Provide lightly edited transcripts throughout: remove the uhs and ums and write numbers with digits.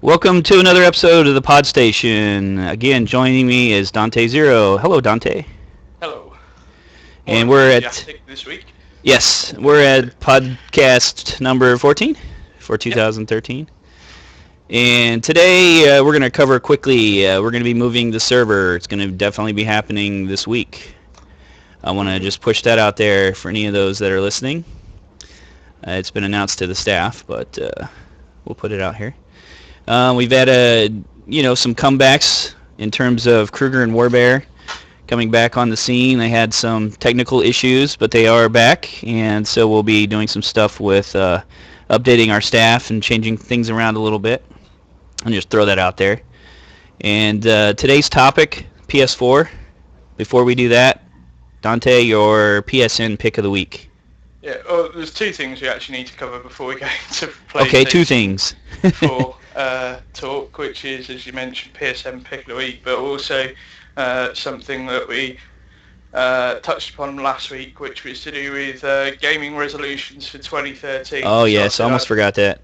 Welcome to another episode of the PodStation. Again, joining me is Dante Zero. Hello, Dante. Hello. More And we're at enthusiastic this week. we're at podcast number 14 for Yep. 2013. And today we're going to cover quickly. We're going to be moving the server. It's going to definitely be happening this week. I want to just push that out there for any of those that are listening. It's been announced to the staff, but we'll put it out here. We've had some comebacks in terms of Kruger and Warbear coming back on the scene. They had some technical issues, but they are back, and so we'll be doing some stuff with updating our staff and changing things around a little bit. I'll just throw that out there. And today's topic, PS4. Before we do that, Dante, your PSN pick of the week. Yeah, there's two things we actually need to cover before we go into PlayStation. Okay, two things. for talk, which is, as you mentioned, PSN pick of the week, but also something that we touched upon last week, which was to do with gaming resolutions for 2013. Oh yes, I almost forgot that.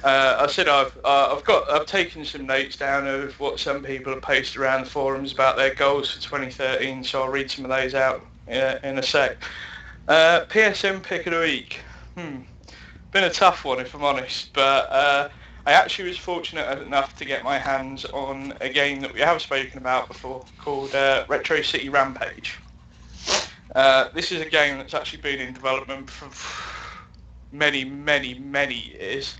I said I've taken some notes down of what some people have posted around the forums about their goals for 2013, so I'll read some of those out in a sec. PSN pick of the week. Been a tough one, if I'm honest, but I actually was fortunate enough to get my hands on a game that we have spoken about before called Retro City Rampage. This is a game that's actually been in development for many years,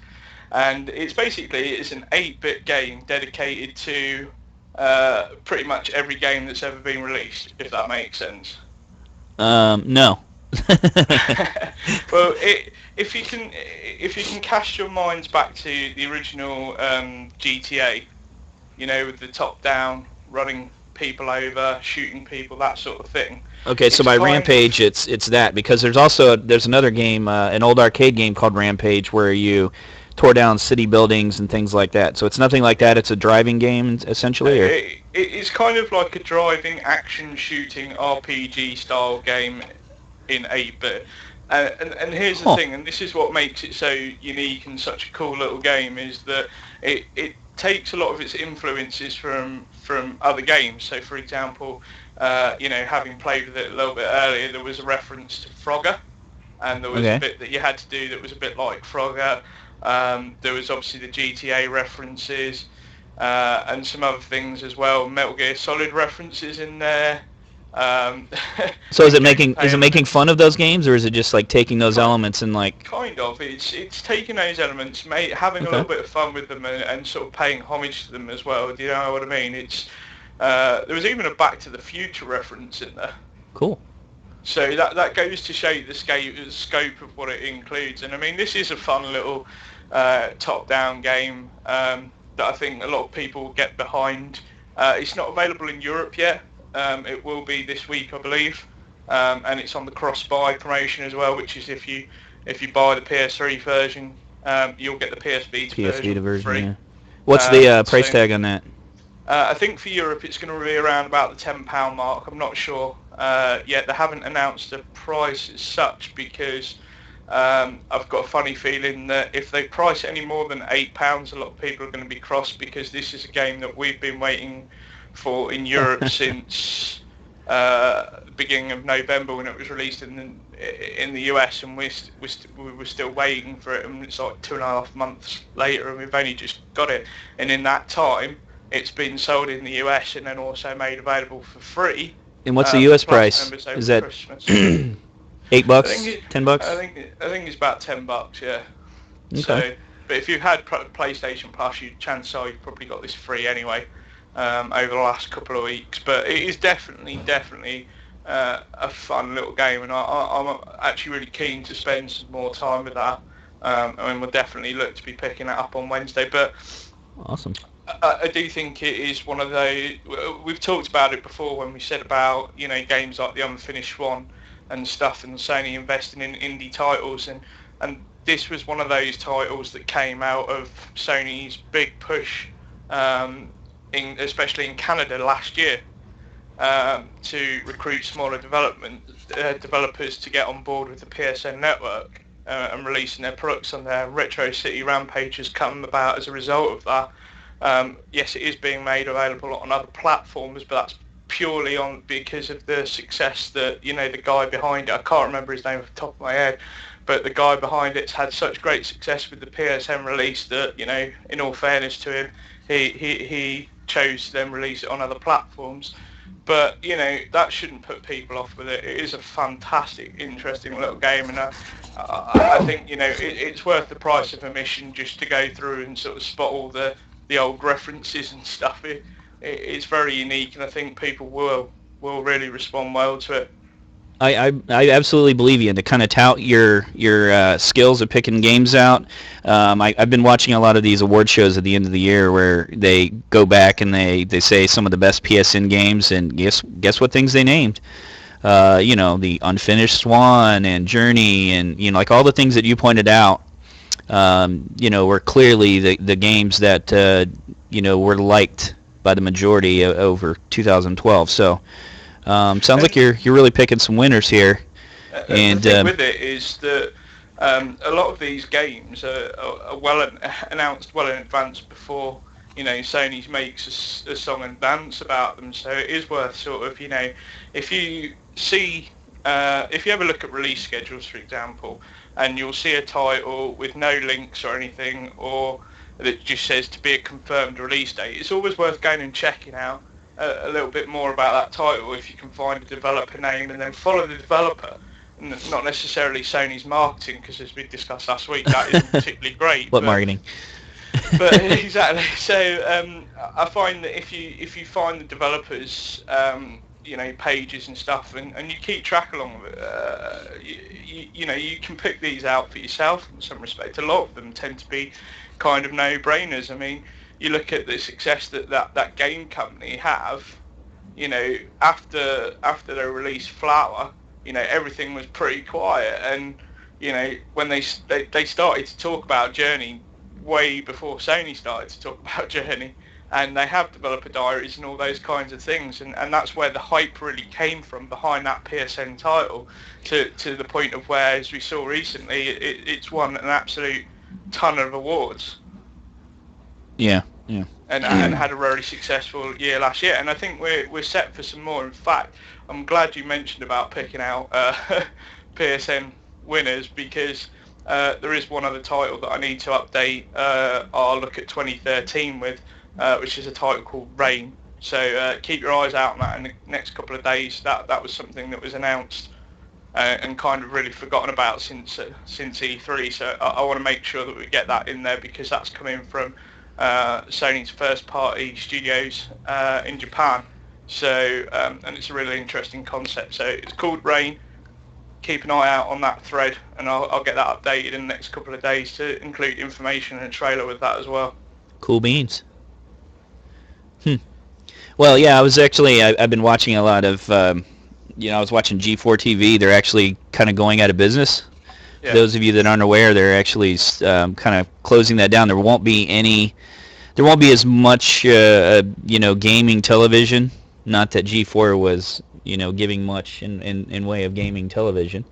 and it's an 8-bit game dedicated to pretty much every game that's ever been released, if that makes sense. No. Well, if you can cast your minds back to the original GTA, with the top-down, running people over, shooting people, that sort of thing. Okay, so by Rampage, it's that, because there's another game, an old arcade game called Rampage, where you tore down city buildings and things like that. So it's nothing like that. It's a driving game, essentially. Or? It's kind of like a driving, action, shooting RPG style game in 8-bit. And here's the thing, and this is what makes it so unique and such a cool little game, is that it takes a lot of its influences from other games. So, for example, having played with it a little bit earlier, there was a reference to Frogger, and there was a bit that you had to do that was a bit like Frogger. There was obviously the GTA references, and some other things as well. Metal Gear Solid references in there. So is it making fun of those games, or is it just like taking those elements and like? Kind of. It's taking those elements, having a little bit of fun with them, and sort of paying homage to them as well. Do you know what I mean? It's there was even a Back to the Future reference in there. Cool. So that goes to show the scope of what it includes. And I mean, this is a fun little top-down game that I think a lot of people will get behind. It's not available in Europe yet. It will be this week, I believe, and it's on the cross-buy promotion as well, which is if you buy the PS3 version, you'll get the PS Vita version free. Yeah. What's the price tag on that? I think for Europe it's going to be around about the £10 mark. I'm not sure yet. They haven't announced the price as such, because I've got a funny feeling that if they price it any more than £8, a lot of people are going to be cross, because this is a game that we've been waiting for in Europe since the beginning of November, when it was released in the US, and we were still waiting for it, and it's like 2.5 months later, and we've only just got it. And in that time, it's been sold in the US and then also made available for free. And what's the US price? Is that $8? $10? I think it's about $10. Yeah. Okay. So, but if you had PlayStation Plus, chances are you've probably got this free anyway. Over the last couple of weeks, but it is definitely a fun little game, and I'm actually really keen to spend some more time with that. I mean, we'll definitely look to be picking that up on Wednesday, but awesome. I do think it is one of those. We've talked about it before when we said about games like the Unfinished One and stuff, and Sony investing in indie titles, and this was one of those titles that came out of Sony's big push. Especially in Canada last year, to recruit smaller developers to get on board with the PSN network and releasing their products on there. Retro City Rampage has come about as a result of that, Yes, it is being made available on other platforms, but that's purely on because of the success that, the guy behind it, I can't remember his name off the top of my head, but the guy behind it's had such great success with the PSN release that, in all fairness to him, he chose to then release it on other platforms. But, that shouldn't put people off with it. It is a fantastic, interesting little game, and I think, it's worth the price of admission just to go through and sort of spot all the old references and stuff. It's very unique, and I think people will really respond well to it. I absolutely believe you, and to kind of tout your skills of picking games out. I've been watching a lot of these award shows at the end of the year where they go back and they say some of the best PSN games, and guess what things they named. The Unfinished Swan and Journey, and like all the things that you pointed out. Were clearly the games that were liked by the majority over 2012. So. Sounds like you're really picking some winners here. And the thing with it is that a lot of these games are well announced well in advance before Sony makes a song and dance about them. So it is worth sort of if you see if you ever look at release schedules, for example, and you'll see a title with no links or anything, or that just says to be a confirmed release date, it's always worth going and checking out a little bit more about that title if you can find a developer name, and then follow the developer, and not necessarily Sony's marketing, because as we discussed last week, that isn't particularly great. What marketing? But exactly. So I find that if you find the developers, pages and stuff, and you keep track along with it, you can pick these out for yourself in some respect. A lot of them tend to be kind of no-brainers. I mean, you look at the success that game company have, after they released Flower, everything was pretty quiet, and when they started to talk about Journey way before Sony started to talk about Journey, and they have developer diaries and all those kinds of things, and that's where the hype really came from behind that PSN title, to the point of where, as we saw recently, it's won an absolute ton of awards. Yeah. And had a really successful year last year, and I think we're set for some more. In fact, I'm glad you mentioned about picking out PSN winners, because there is one other title that I need to update our look at 2013 with, which is a title called Rain. So keep your eyes out on that in the next couple of days. That was something that was announced and kind of really forgotten about since E3. So I want to make sure that we get that in there, because that's coming from Sony's first-party studios in Japan. So and it's a really interesting concept. So it's called Rain. Keep an eye out on that thread, and I'll get that updated in the next couple of days to include information and a trailer with that as well. Cool beans. Well, yeah, I've been watching a lot of, I was watching G4 TV. They're actually kind of going out of business. Yeah. Those of you that aren't aware, they're actually kind of closing that down. There won't be as much, gaming television. Not that G4 was, giving much in way of gaming television.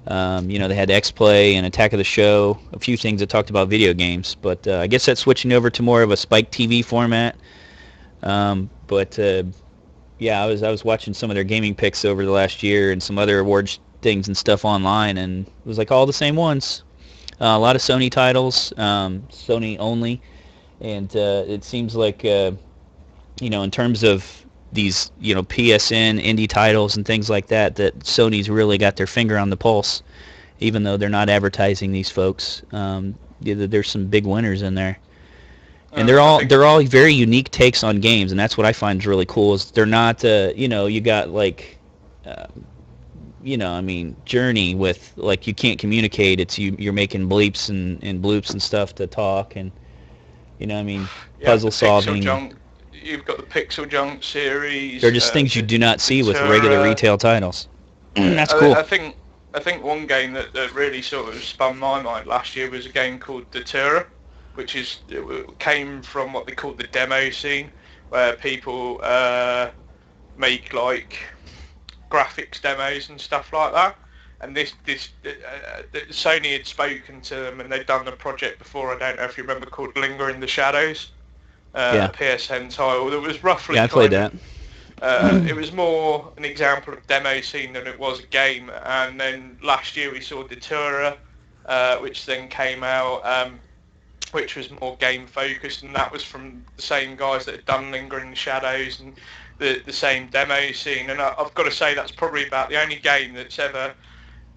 They had X-Play and Attack of the Show, a few things that talked about video games. But I guess that's switching over to more of a Spike TV format. I was watching some of their gaming picks over the last year and some other awards things and stuff online, and it was like all the same ones. A lot of Sony titles, Sony only, and it seems like in terms of these PSN indie titles and things like that Sony's really got their finger on the pulse, even though they're not advertising these folks. There's some big winners in there, and they're all very unique takes on games, and that's what I find is really cool. Is they're not you got like. Journey with, like, you can't communicate. It's you're making bleeps and bloops and stuff to talk, and puzzle solving. You've got the Pixel Junk series. They're just things you do not see with regular retail titles. That's cool. I think one game that really sort of spun my mind last year was a game called Datura, which came from what they called the demo scene, where people make like graphics demos and stuff like that, and Sony had spoken to them, and they'd done the project before. I don't know if you remember, called Linger in the Shadows, a PSN title that was roughly I played that. It was more an example of demo scene than it was a game. And then last year we saw Datura, which then came out, which was more game focused, and that was from the same guys that had done Lingering Shadows and the same demo scene. And I've got to say that's probably about the only game that's ever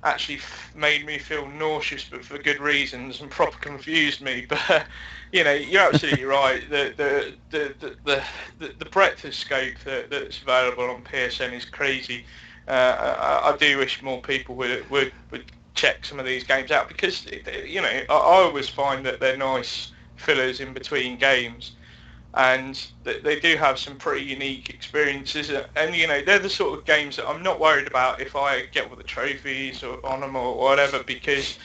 actually made me feel nauseous, but for good reasons, and proper confused me. But you know, you're absolutely right. The breadth of scope that's available on PSN is crazy. I do wish more people would check some of these games out, because you know, I always find that they're nice fillers in between games, and they do have some pretty unique experiences, and you know, they're the sort of games that I'm not worried about if I get all the trophies or on them or whatever, because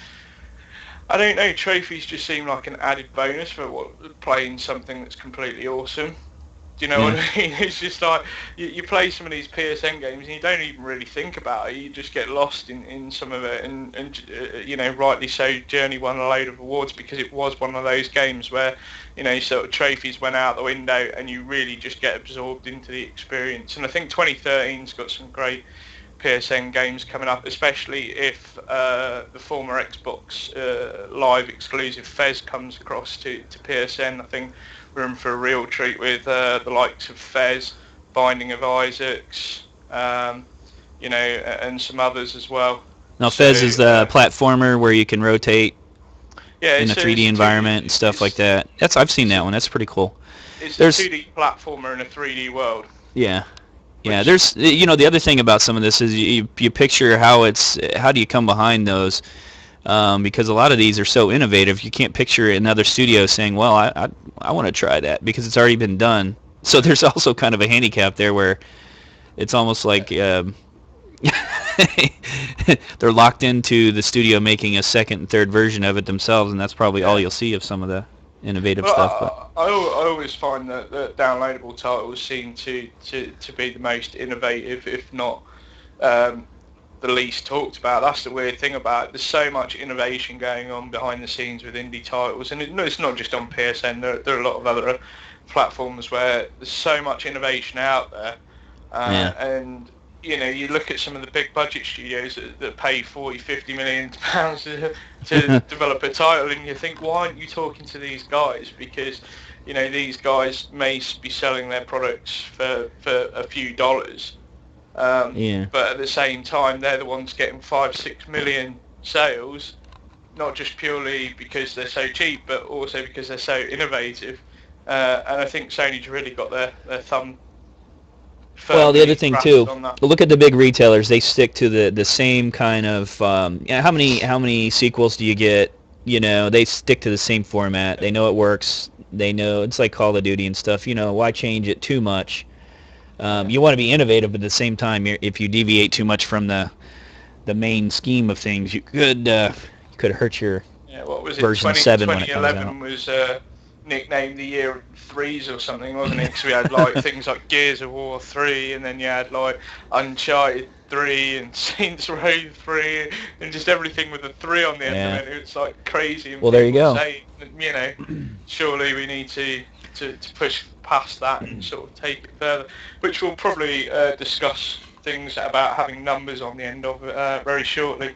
I don't know, trophies just seem like an added bonus for playing something that's completely awesome. Do you know what I mean? It's just like you play some of these PSN games and you don't even really think about it. You just get lost in some of it, and you know, rightly so, Journey won a load of awards because it was one of those games where, you know, sort of trophies went out the window and you really just get absorbed into the experience. And I think 2013's got some great PSN games coming up, especially if the former Xbox Live exclusive Fez comes across to PSN. I think we're in for a real treat with the likes of Fez, Binding of Isaacs, you know, and some others as well. Now, Fez is the platformer where you can rotate in a so 3D environment and stuff like that. I've seen that one. That's pretty cool. It's a 2D platformer in a 3D world. Yeah. Yeah, there's, you know, the other thing about some of this is you picture how do you come behind those, because a lot of these are so innovative, you can't picture another studio saying, well, I want to try that, because it's already been done. So there's also kind of a handicap there where it's almost like they're locked into the studio making a second and third version of it themselves, and that's probably all you'll see of some of the innovative stuff. But I always find that the downloadable titles seem to be the most innovative, if not the least talked about. That's the weird thing about it. There's so much innovation going on behind the scenes with indie titles, and it's not just on PSN. There are a lot of other platforms where there's so much innovation out there, and you know, you look at some of the big budget studios that pay 40, 50 million pounds to develop a title, and you think, why aren't you talking to these guys? Because, you know, these guys may be selling their products for a few dollars, but at the same time, they're the ones getting 5-6 million sales, not just purely because they're so cheap, but also because they're so innovative. And I think Sony's really got their thumb. Well, the other thing too, look at the big retailers. They stick to the same kind of. How many sequels do you get? You know, they stick to the same format. They know it works. They know it's like Call of Duty and stuff. You know, why change it too much? You want to be innovative, but at the same time, if you deviate too much from the main scheme of things, you could hurt your what was it? version 7 when it comes out. 2011 was nicknamed the year of threes or something, wasn't it? Because we had like things like Gears of War 3, and then you had like Uncharted 3 and Saints Row 3, and just everything with a 3 on the end of it. It's like crazy. And well, there you go. Say, you know, surely we need to push past that and sort of take it further, which we'll probably discuss things about having numbers on the end of very shortly.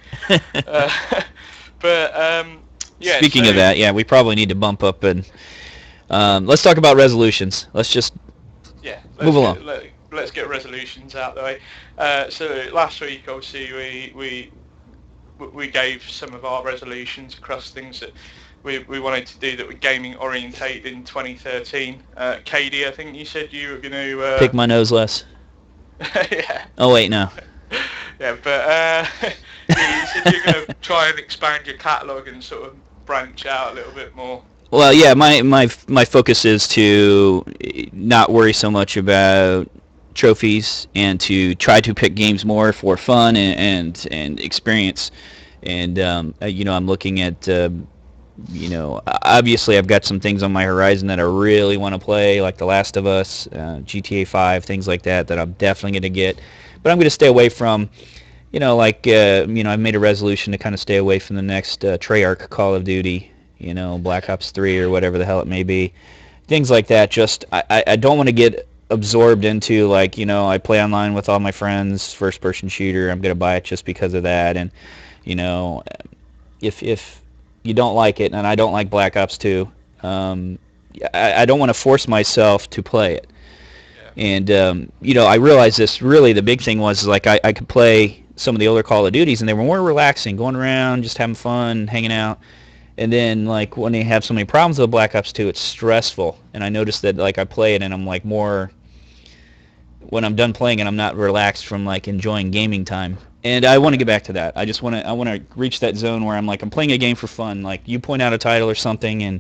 Yeah. Speaking of that, we probably need to bump up and let's talk about resolutions. Let's just move along. Let's get resolutions out the way. So last week, obviously, we gave some of our resolutions across things that we wanted to do that were gaming orientated in 2013. Katie, I think you said you were going to pick my nose less. Yeah. Oh wait, no. Yeah, but you said you're going to try and expand your catalogue and sort of branch out a little bit more. Well, yeah, my focus is to not worry so much about trophies and to try to pick games more for fun and experience. And you know, I'm looking at you know, obviously I've got some things on my horizon that I really want to play, like The Last of Us, GTA 5, things like that I'm definitely going to get. But I'm going to stay away from, you know, like, you know, I've made a resolution to kind of stay away from the next Treyarch Call of Duty, you know, Black Ops 3 or whatever the hell it may be. things like that. Just I don't want to get absorbed into, like, I play online with all my friends, first person shooter, I'm gonna buy it just because of that. And you know if you don't like it, and I don't like Black Ops 2, um, I don't want to force myself to play it. And I realized this, really the big thing was, like, I could play some of the older Call of Duties and they were more relaxing, going around just having fun, hanging out. And then, like, when they have so many problems with Black Ops 2, it's stressful. And I noticed that, like, I play it and I'm like more, when I'm done playing it, I'm not relaxed from, like, enjoying gaming time. And I want to get back to that. I want to reach that zone where I'm like, I'm playing a game for fun. Like, you point out a title or something, and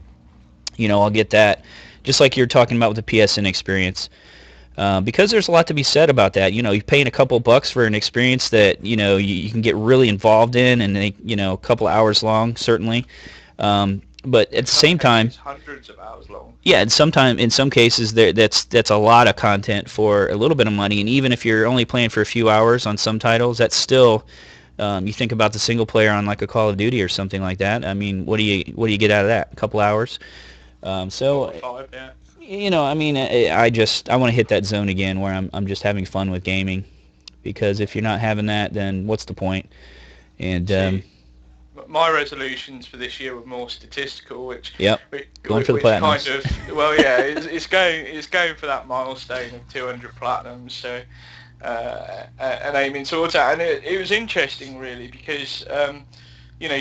I'll get that. Just like you're talking about with the PSN experience. Because there's a lot to be said about that. You're paying a couple bucks for an experience that, you can get really involved in, and a couple hours long, certainly. But at the same time, hundreds of hours long. Yeah, and in some cases, that's a lot of content for a little bit of money. And even if you're only playing for a few hours on some titles, that's still, you think about the single player on, like, a Call of Duty or something like that. I mean, what do you get out of that? A couple hours. So, 5, yeah. I mean, I want to hit that zone again where I'm just having fun with gaming, because if you're not having that, then what's the point? And my resolutions for this year were more statistical, which going for the platinums. Kind of, well, yeah, it's going for that milestone of 200 platinums. So and aiming towards that, and it was interesting, really, because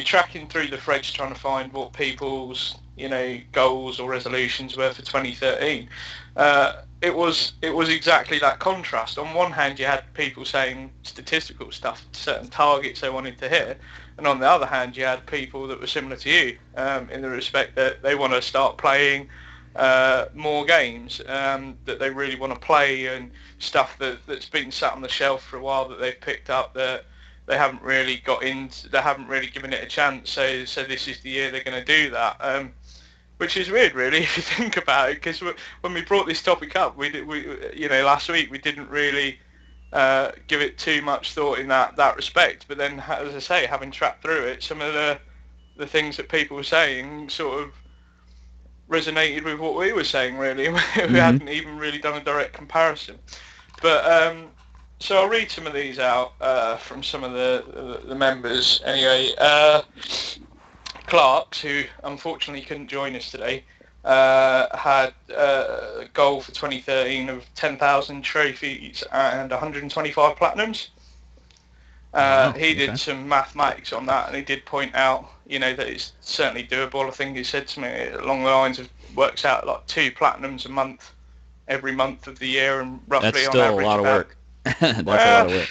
tracking through the threads, trying to find what people's goals or resolutions were for 2013. It was exactly that contrast. On one hand, you had people saying statistical stuff, certain targets they wanted to hit, and on the other hand, you had people that were similar to you, in the respect that they want to start playing more games, that they really want to play, and stuff that's been sat on the shelf for a while that they've picked up that they haven't really given it a chance. So this is the year they're going to do that. Which is weird, really, if you think about it, because when we brought this topic up, we last week, we didn't really give it too much thought in that respect. But then, as I say, having tracked through it, some of the things that people were saying sort of resonated with what we were saying, really. We hadn't even really done a direct comparison. But so I'll read some of these out from some of the members. Anyway, Clarks, who unfortunately couldn't join us today, had a goal for 2013 of 10,000 trophies and 125 platinums. He did some mathematics on that, and he did point out, that it's certainly doable. I think he said to me along the lines of, works out like 2 platinums a month, every month of the year, and roughly that's on still average a lot of work. That's a lot of work.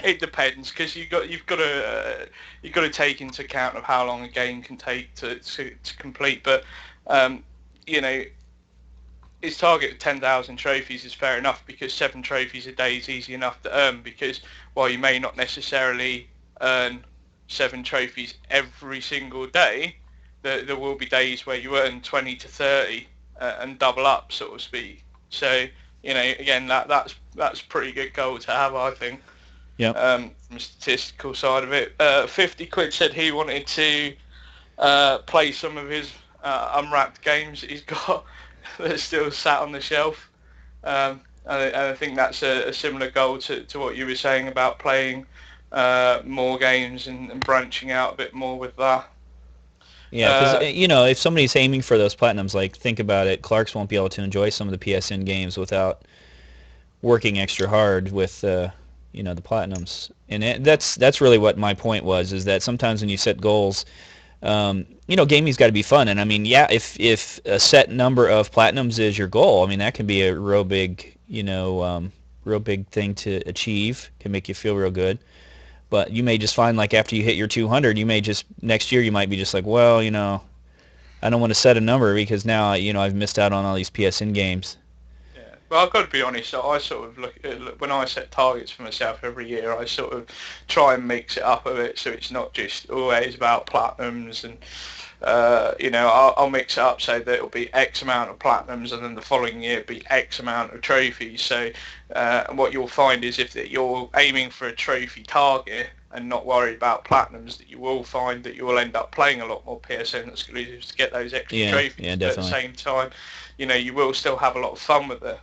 It depends, because you've got to take into account of how long a game can take to complete. But his target of 10,000 trophies is fair enough, because 7 trophies a day is easy enough to earn. Because while you may not necessarily earn 7 trophies every single day, there will be days where you earn 20 to 30 and double up, so to speak. So again, that's a pretty good goal to have, I think. Yeah. From a statistical side of it, 50 Quid said he wanted to play some of his unwrapped games that he's got that are still sat on the shelf. And I think that's a similar goal to what you were saying about playing more games and branching out a bit more with that. Yeah, because if somebody's aiming for those platinums, like, think about it, Clarks won't be able to enjoy some of the PSN games without working extra hard with the platinums. And that's really what my point was, is that sometimes when you set goals, gaming's got to be fun. And I mean, yeah, if a set number of platinums is your goal, I mean, that can be a real big thing to achieve, can make you feel real good. But you may just find, like, after you hit your 200, next year you might be just like, well, I don't want to set a number, because now, I've missed out on all these PSN games. Yeah, well, I've got to be honest, I sort of look when I set targets for myself every year, I sort of try and mix it up a bit, so it's not just always about platinums, and I'll mix it up so that it'll be X amount of platinums, and then the following year it'll be X amount of trophies. So what you'll find is, if you're aiming for a trophy target, and not worried about platinums, that you will find that you will end up playing a lot more PSN exclusives to get those extra trophies. Yeah, but at the same time, you will still have a lot of fun with it.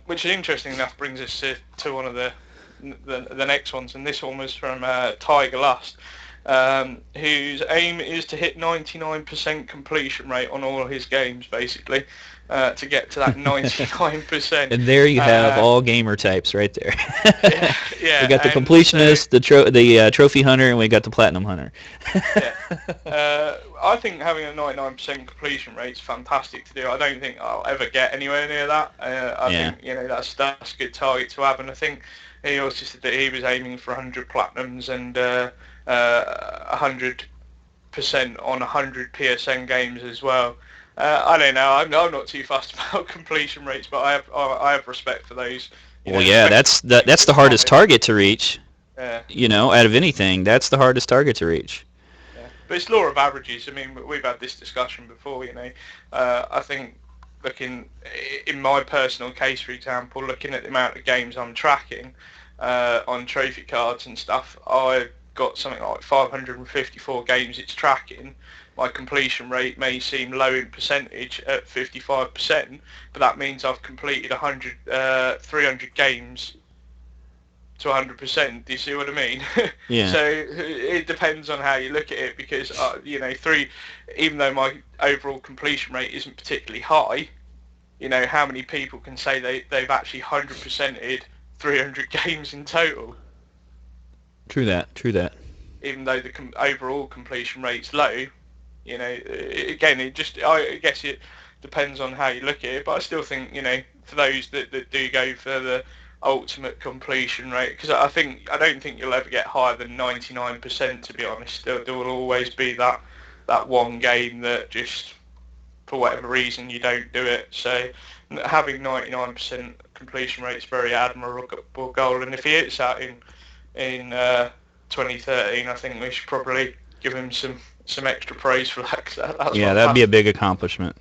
Which is interesting enough brings us to one of the next ones, and this one was from Tiger Lust, whose aim is to hit 99% completion rate on all his games, basically, to get to that 99%. And there you have all gamer types right there. Yeah, we got the completionist, the trophy hunter, and we got the platinum hunter. I think having a 99% completion rate is fantastic to do. I don't think I'll ever get anywhere near that. I think that's a good target to have, and I think he also said that he was aiming for 100 platinums and 100% on 100 PSN games as well. I don't know. I'm not too fussed about completion rates, but I have respect for those. That's the hardest target to reach. Yeah. Out of anything, that's the hardest target to reach. Yeah. But it's law of averages. I mean, we've had this discussion before. I think looking in my personal case, for example, looking at the amount of games I'm tracking on trophy cards and stuff, I've got something like 554 games it's tracking. My completion rate may seem low in percentage at 55%, but that means I've completed 300 games to 100%. Do you see what I mean? Yeah. So it depends on how you look at it, because even though my overall completion rate isn't particularly high, how many people can say they've actually 100%ed 300 games in total? True that. Even though the overall completion rate's low, again, I guess it depends on how you look at it, but I still think, for those that do go for the ultimate completion rate, because I don't think you'll ever get higher than 99%, to be honest. There will always be that one game that just, for whatever reason, you don't do it. So having 99% completion rate is very admirable goal, and if he hits that in 2013, I think we should probably give him some extra praise for that. That'd be a big accomplishment.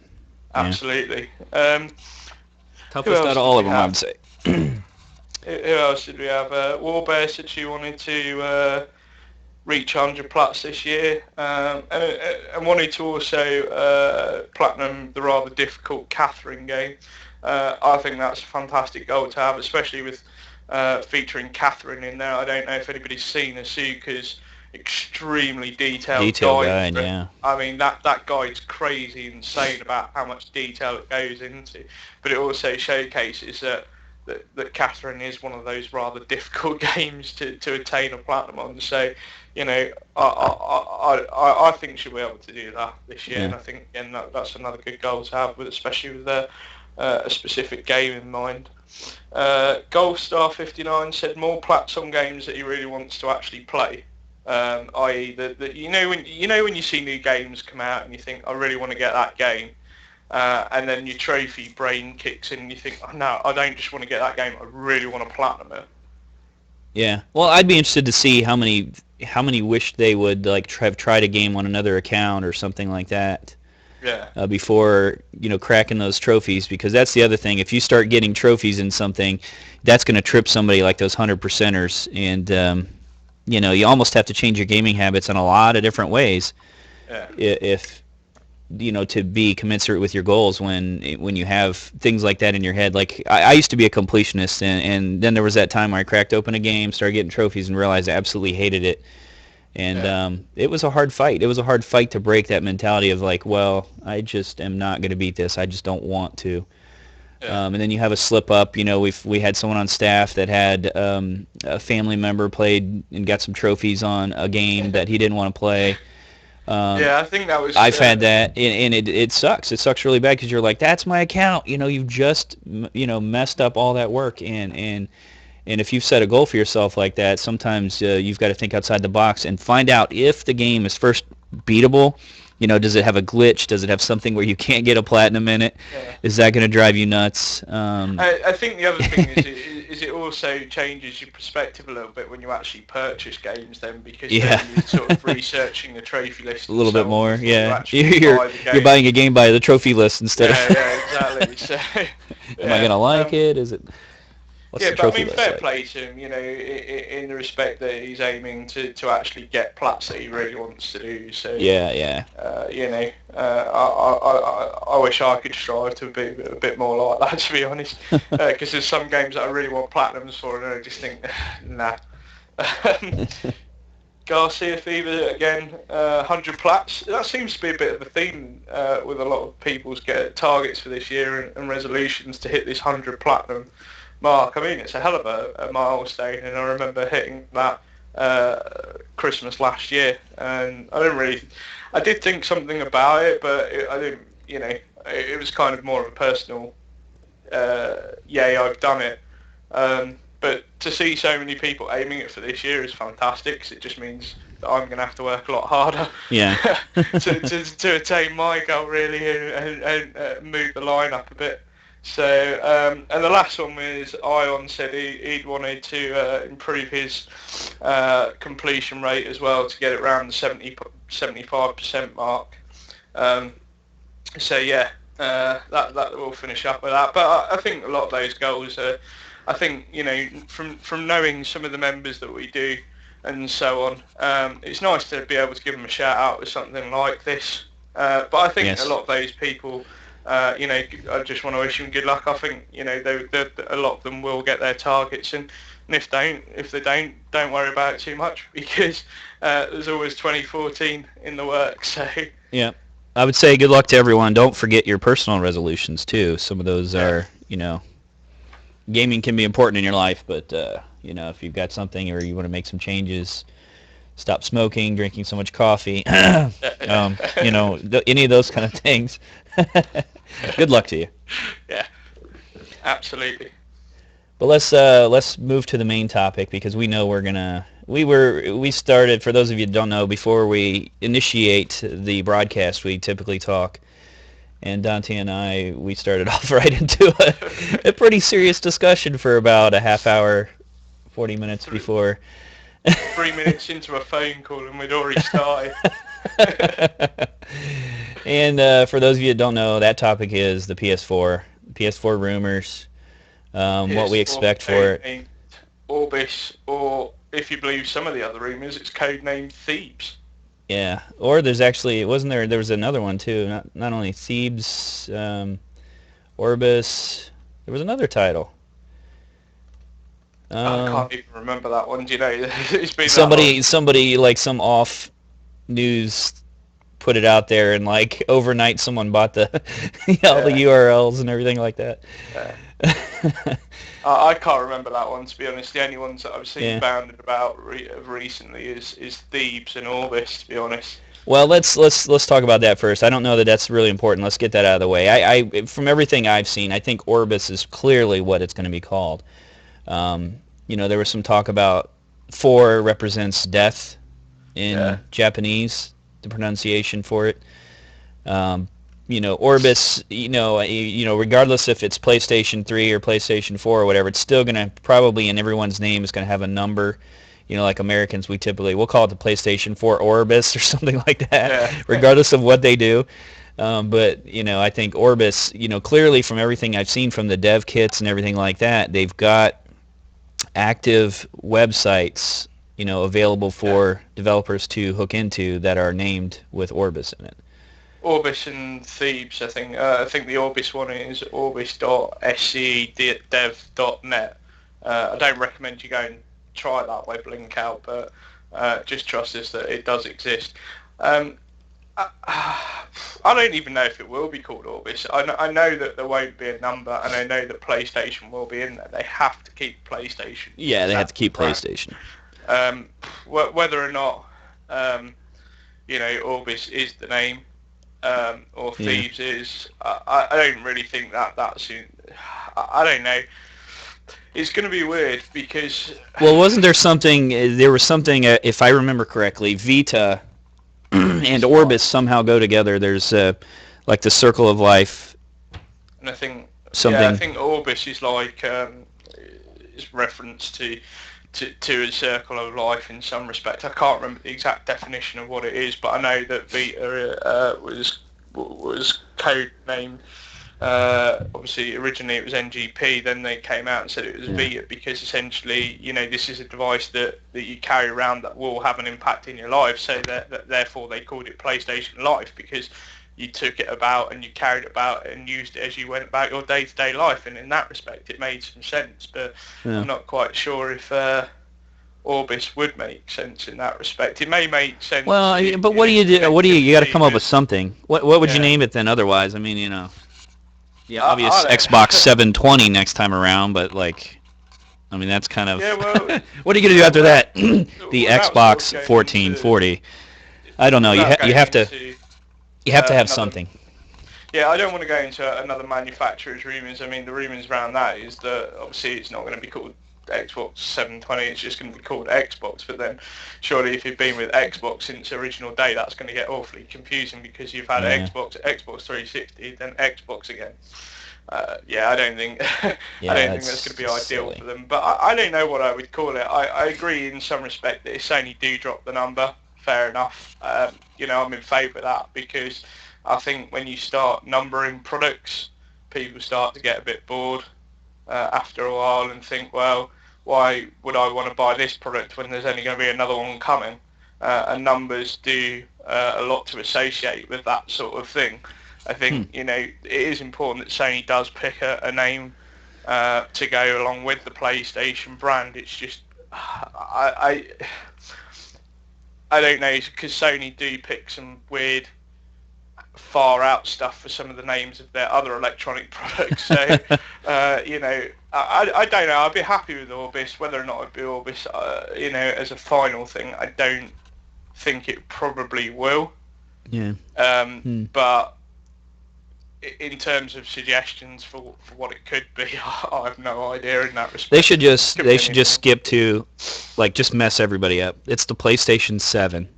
Absolutely. Toughest out of all of them, I'd say. Who else did we have? Warbear said she wanted to reach 100 plats this year, and wanted to also platinum the rather difficult Catherine game. I think that's a fantastic goal to have, especially with featuring Catherine in there. I don't know if anybody's seen Asuka's extremely detailed guide. Yeah. I mean, that guide's crazy, insane about how much detail it goes into, but it also showcases that Catherine is one of those rather difficult games to attain a platinum on. So, I think she'll be able to do that this year, and I think that's another good goal to have, especially with a specific game in mind. Golfstar 59 said more plats on games that he really wants to actually play. I.e., when you see new games come out and you think, I really want to get that game, and then your trophy brain kicks in and you think, oh, no, I don't just want to get that game, I really want to platinum it. Yeah. Well, I'd be interested to see how many wish they would have tried a game on another account or something like that. Yeah. Before cracking those trophies, because that's the other thing. If you start getting trophies in something, that's going to trip somebody like those 100%ers, and you almost have to change your gaming habits in a lot of different ways. Yeah. If to be commensurate with your goals when you have things like that in your head. Like I used to be a completionist, and then there was that time where I cracked open a game, started getting trophies, and realized I absolutely hated it. And it was a hard fight. It was a hard fight to break that mentality of like, well, I just am not going to beat this. I just don't want to. Yeah. And then you have a slip up. We had someone on staff that had a family member played and got some trophies on a game that he didn't want to play. I think that was... I've had that, and it sucks. It sucks really bad because you're like, that's my account. You've just messed up all that work, and if you've set a goal for yourself like that, sometimes you've got to think outside the box and find out if the game is first beatable. Does it have a glitch? Does it have something where you can't get a platinum in it? Yeah. Is that going to drive you nuts? I think the other thing is it also changes your perspective a little bit when you actually purchase games then, because then you're sort of researching the trophy list a little bit more. Yeah, you're buying a game by the trophy list instead of... Yeah, exactly. So, Am I going to like it? Is it... What's Yeah, the but I trophy mean, list fair like? play to him, in the respect that he's aiming to actually get plats that he really wants to do. So, Yeah, yeah. I wish I could strive to be a bit more like that, to be honest. Because there's some games that I really want platinums for, and I just think, nah. Garcia Fever again, 100 plats. That seems to be a bit of a theme with a lot of people's targets for this year and resolutions to hit this 100 platinum mark. I mean, it's a hell of a milestone, and I remember hitting that Christmas last year, and I did think something about it, but I didn't, it was kind of more of a personal, yay, I've done it. But to see so many people aiming it for this year is fantastic, because it just means that I'm going to have to work a lot harder Yeah. to attain my goal, really, and move the line up a bit. So, and the last one was Ion said he'd wanted to improve his completion rate as well, to get it around the 75% mark. So yeah, that will finish up with that. But I think a lot of those goals are, I think, from knowing some of the members that we do and so on, it's nice to be able to give them a shout out with something like this. But I think a Yes. lot of those people, I just want to wish them good luck. I think, a lot of them will get their targets, and if they don't worry about it too much, because there's always 2014 in the works. So Yeah. I would say good luck to everyone. Don't forget your personal resolutions too. Some of those yeah. are, gaming can be important in your life, but if you've got something or you want to make some changes, stop smoking, drinking so much coffee, any of those kind of things. Good luck to you. Yeah, absolutely. But let's move to the main topic, because we know we started, for those of you who don't know, before we initiate the broadcast, we typically talk, and Dante and we started off right into a pretty serious discussion for about a half hour, 40 minutes before. 3 minutes into a phone call and we'd already started. And for those of you that don't know, that topic is the PS4 rumors, what we expect for it. Orbis, or if you believe some of the other rumors, it's codenamed Thebes. Yeah, or there's actually, wasn't there was another one too, not only Thebes, Orbis, there was another title. I can't even remember that one. Do you know? It's been Somebody like some off news put it out there, and like overnight someone bought the all the URLs and everything like that. Yeah. I can't remember that one, to be honest. The only ones that I've seen bounded about recently is Thebes and Orbis, to be honest. Well, let's talk about that first. I don't know that that's really important. Let's get that out of the way. I from everything I've seen, I think Orbis is clearly what it's going to be called. There was some talk about 4 represents death in Japanese, the pronunciation for it. Orbis, regardless if it's PlayStation 3 or PlayStation 4 or whatever, it's still going to probably, in everyone's name, is going to have a number. Like Americans, we'll call it the PlayStation 4 Orbis or something like that, regardless of what they do. But I think Orbis, clearly from everything I've seen from the dev kits and everything like that, they've got active websites, available for developers to hook into that are named with Orbis in it. Orbis and Thebes, I think. I think the Orbis one is orbis.scedev.net. I don't recommend you go and try that web link out, but just trust us that it does exist. I don't even know if it will be called Orbis. I know that there won't be a number, and I know that PlayStation will be in there. They have to keep PlayStation. Yeah, they have to keep PlayStation. Whether or not, Orbis is the name, or Thieves is, I don't really think that's in, I don't know. It's going to be weird because... Well, wasn't there something, if I remember correctly, Vita and Orbis somehow go together. There's like the Circle of Life. And I think something. Yeah, I think Orbis is like is reference to a circle of life in some respect. I can't remember the exact definition of what it is, but I know that Vita was codenamed Obviously, originally it was NGP, then they came out and said it was Vita, because essentially, this is a device that you carry around that will have an impact in your life, so that therefore they called it PlayStation Life, because you took it about and you carried it about and used it as you went about your day-to-day life, and in that respect it made some sense, but I'm not quite sure if Orbis would make sense in that respect. It may make sense. Well, but what do you do? You got to come up with something. What would you name it then? Otherwise, I mean, obvious Xbox 720 next time around, but that's kind of. Yeah, well, what are you gonna do after that? The Xbox 1440. I don't know. You have to have something. Yeah, I don't want to go into another manufacturer's rumours. I mean, the rumours around that is that obviously it's not going to be called Xbox 720, it's just going to be called Xbox, but then surely if you've been with Xbox since original day, that's going to get awfully confusing, because you've had Xbox 360, then Xbox again. I don't think I don't think that's going to be ideal for them, but I don't know what I would call it. I agree in some respect that if Sony do drop the number, fair enough. I'm in favour of that, because I think when you start numbering products, people start to get a bit bored after a while and think, well, why would I want to buy this product when there's only going to be another one coming? And numbers do a lot to associate with that sort of thing. I think, it is important that Sony does pick a name to go along with the PlayStation brand. It's just, I don't know, because Sony do pick some weird far out stuff for some of the names of their other electronic products, so I don't know. I'd be happy with Orbis. Whether or not I'd be Orbis as a final thing, I don't think it probably will, but in terms of suggestions for what it could be, I have no idea in that respect. They should just skip to just mess everybody up. It's the PlayStation 7.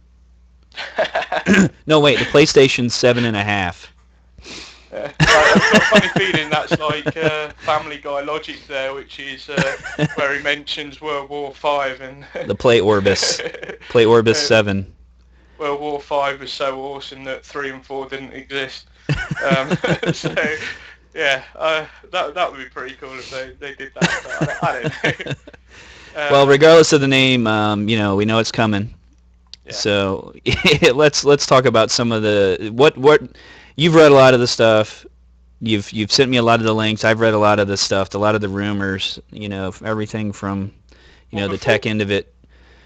No, wait, the PlayStation 7.5. I've got a funny feeling that's like Family Guy logic there, which is where he mentions World War V and the Play Orbis, 7. World War V was so awesome that 3 and 4 didn't exist. So yeah, that would be pretty cool if they did that. I don't know. Well, regardless of the name, we know it's coming. Yeah. So let's talk about some of the what you've read a lot of the stuff. You've sent me a lot of the links. I've read a lot of the stuff, a lot of the rumors. Everything from the tech end of it.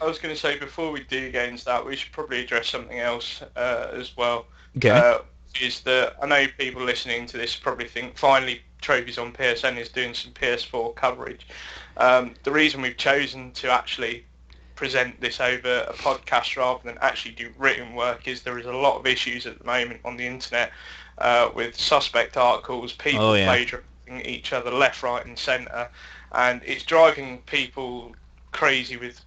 I was going to say, before we do get into that, we should probably address something else as well. Okay. Is that I know people listening to this probably think finally Trophies on PSN is doing some PS4 coverage. The reason we've chosen to actually present this over a podcast rather than actually do written work is there is a lot of issues at the moment on the internet with suspect articles, people plagiarizing each other left, right and centre, and it's driving people crazy with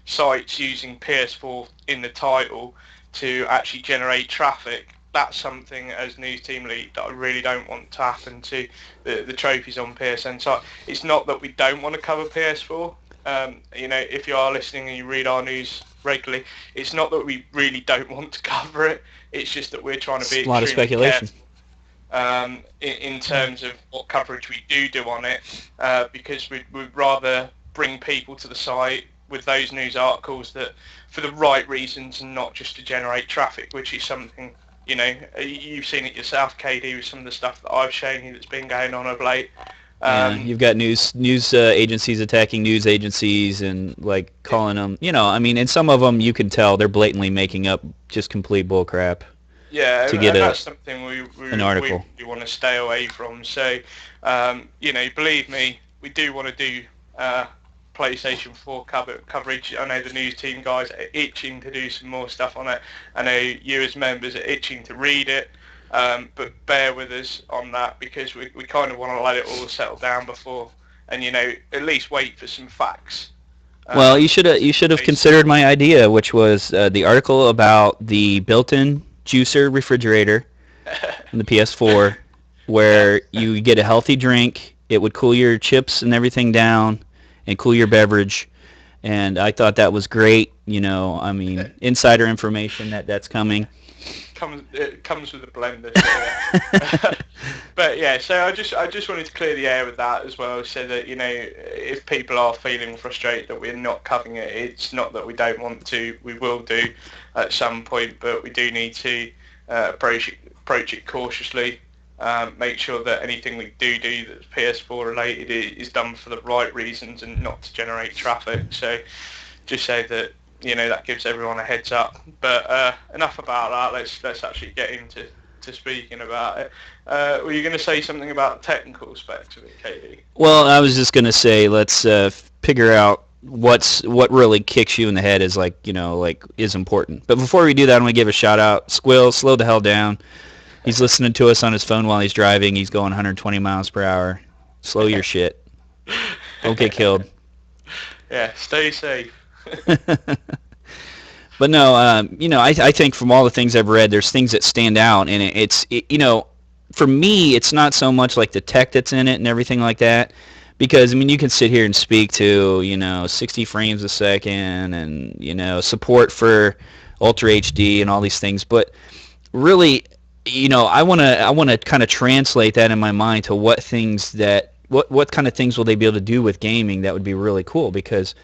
sites using PS4 in the title to actually generate traffic. That's something as News Team Lead that I really don't want to happen to the Trophies on PSN site. It's not that we don't want to cover PS4. If you are listening and you read our news regularly, it's not that we really don't want to cover it. It's just that we're trying to be a lot of speculation in terms of what coverage we do on it, because we'd rather bring people to the site with those news articles that for the right reasons and not just to generate traffic, which is something, you've seen it yourself, KD, with some of the stuff that I've shown you that's been going on of late. You've got news agencies attacking news agencies and calling them, and some of them you can tell they're blatantly making up just complete bull crap. Yeah, to get that's something an article. We want to stay away from. So, believe me, we do want to do PlayStation 4 coverage. I know the news team guys are itching to do some more stuff on it. I know you as members are itching to read it. But bear with us on that, because we kind of want to let it all settle down before, and at least wait for some facts. Well, you should have considered my idea, which was the article about the built-in juicer refrigerator in the PS4, where you get a healthy drink. It would cool your chips and everything down, and cool your beverage. And I thought that was great. Insider information that's coming. it comes with a blender. So, yeah. But yeah, so I just wanted to clear the air with that as well, so that if people are feeling frustrated that we're not covering it, it's not that we don't want to. We will do at some point, but we do need to approach it cautiously. Make sure that anything we do that's PS4 related is done for the right reasons and not to generate traffic. So just so that that gives everyone a heads up. But enough about that. Let's actually get into speaking about it. Were you going to say something about the technical specs of it, KD? Well, I was just going to say let's figure out what really kicks you in the head is is important. But before we do that, I'm going to give a shout out. Squill, slow the hell down. He's listening to us on his phone while he's driving. He's going 120 miles per hour. Slow your shit. Don't get killed. Yeah, stay safe. But no, I think from all the things I've read, there's things that stand out, and for me, it's not so much like the tech that's in it and everything like that, because you can sit here and speak to 60 frames a second and support for Ultra HD and all these things, but really, I want to kind of translate that in my mind to what kind of things will they be able to do with gaming that would be really cool, because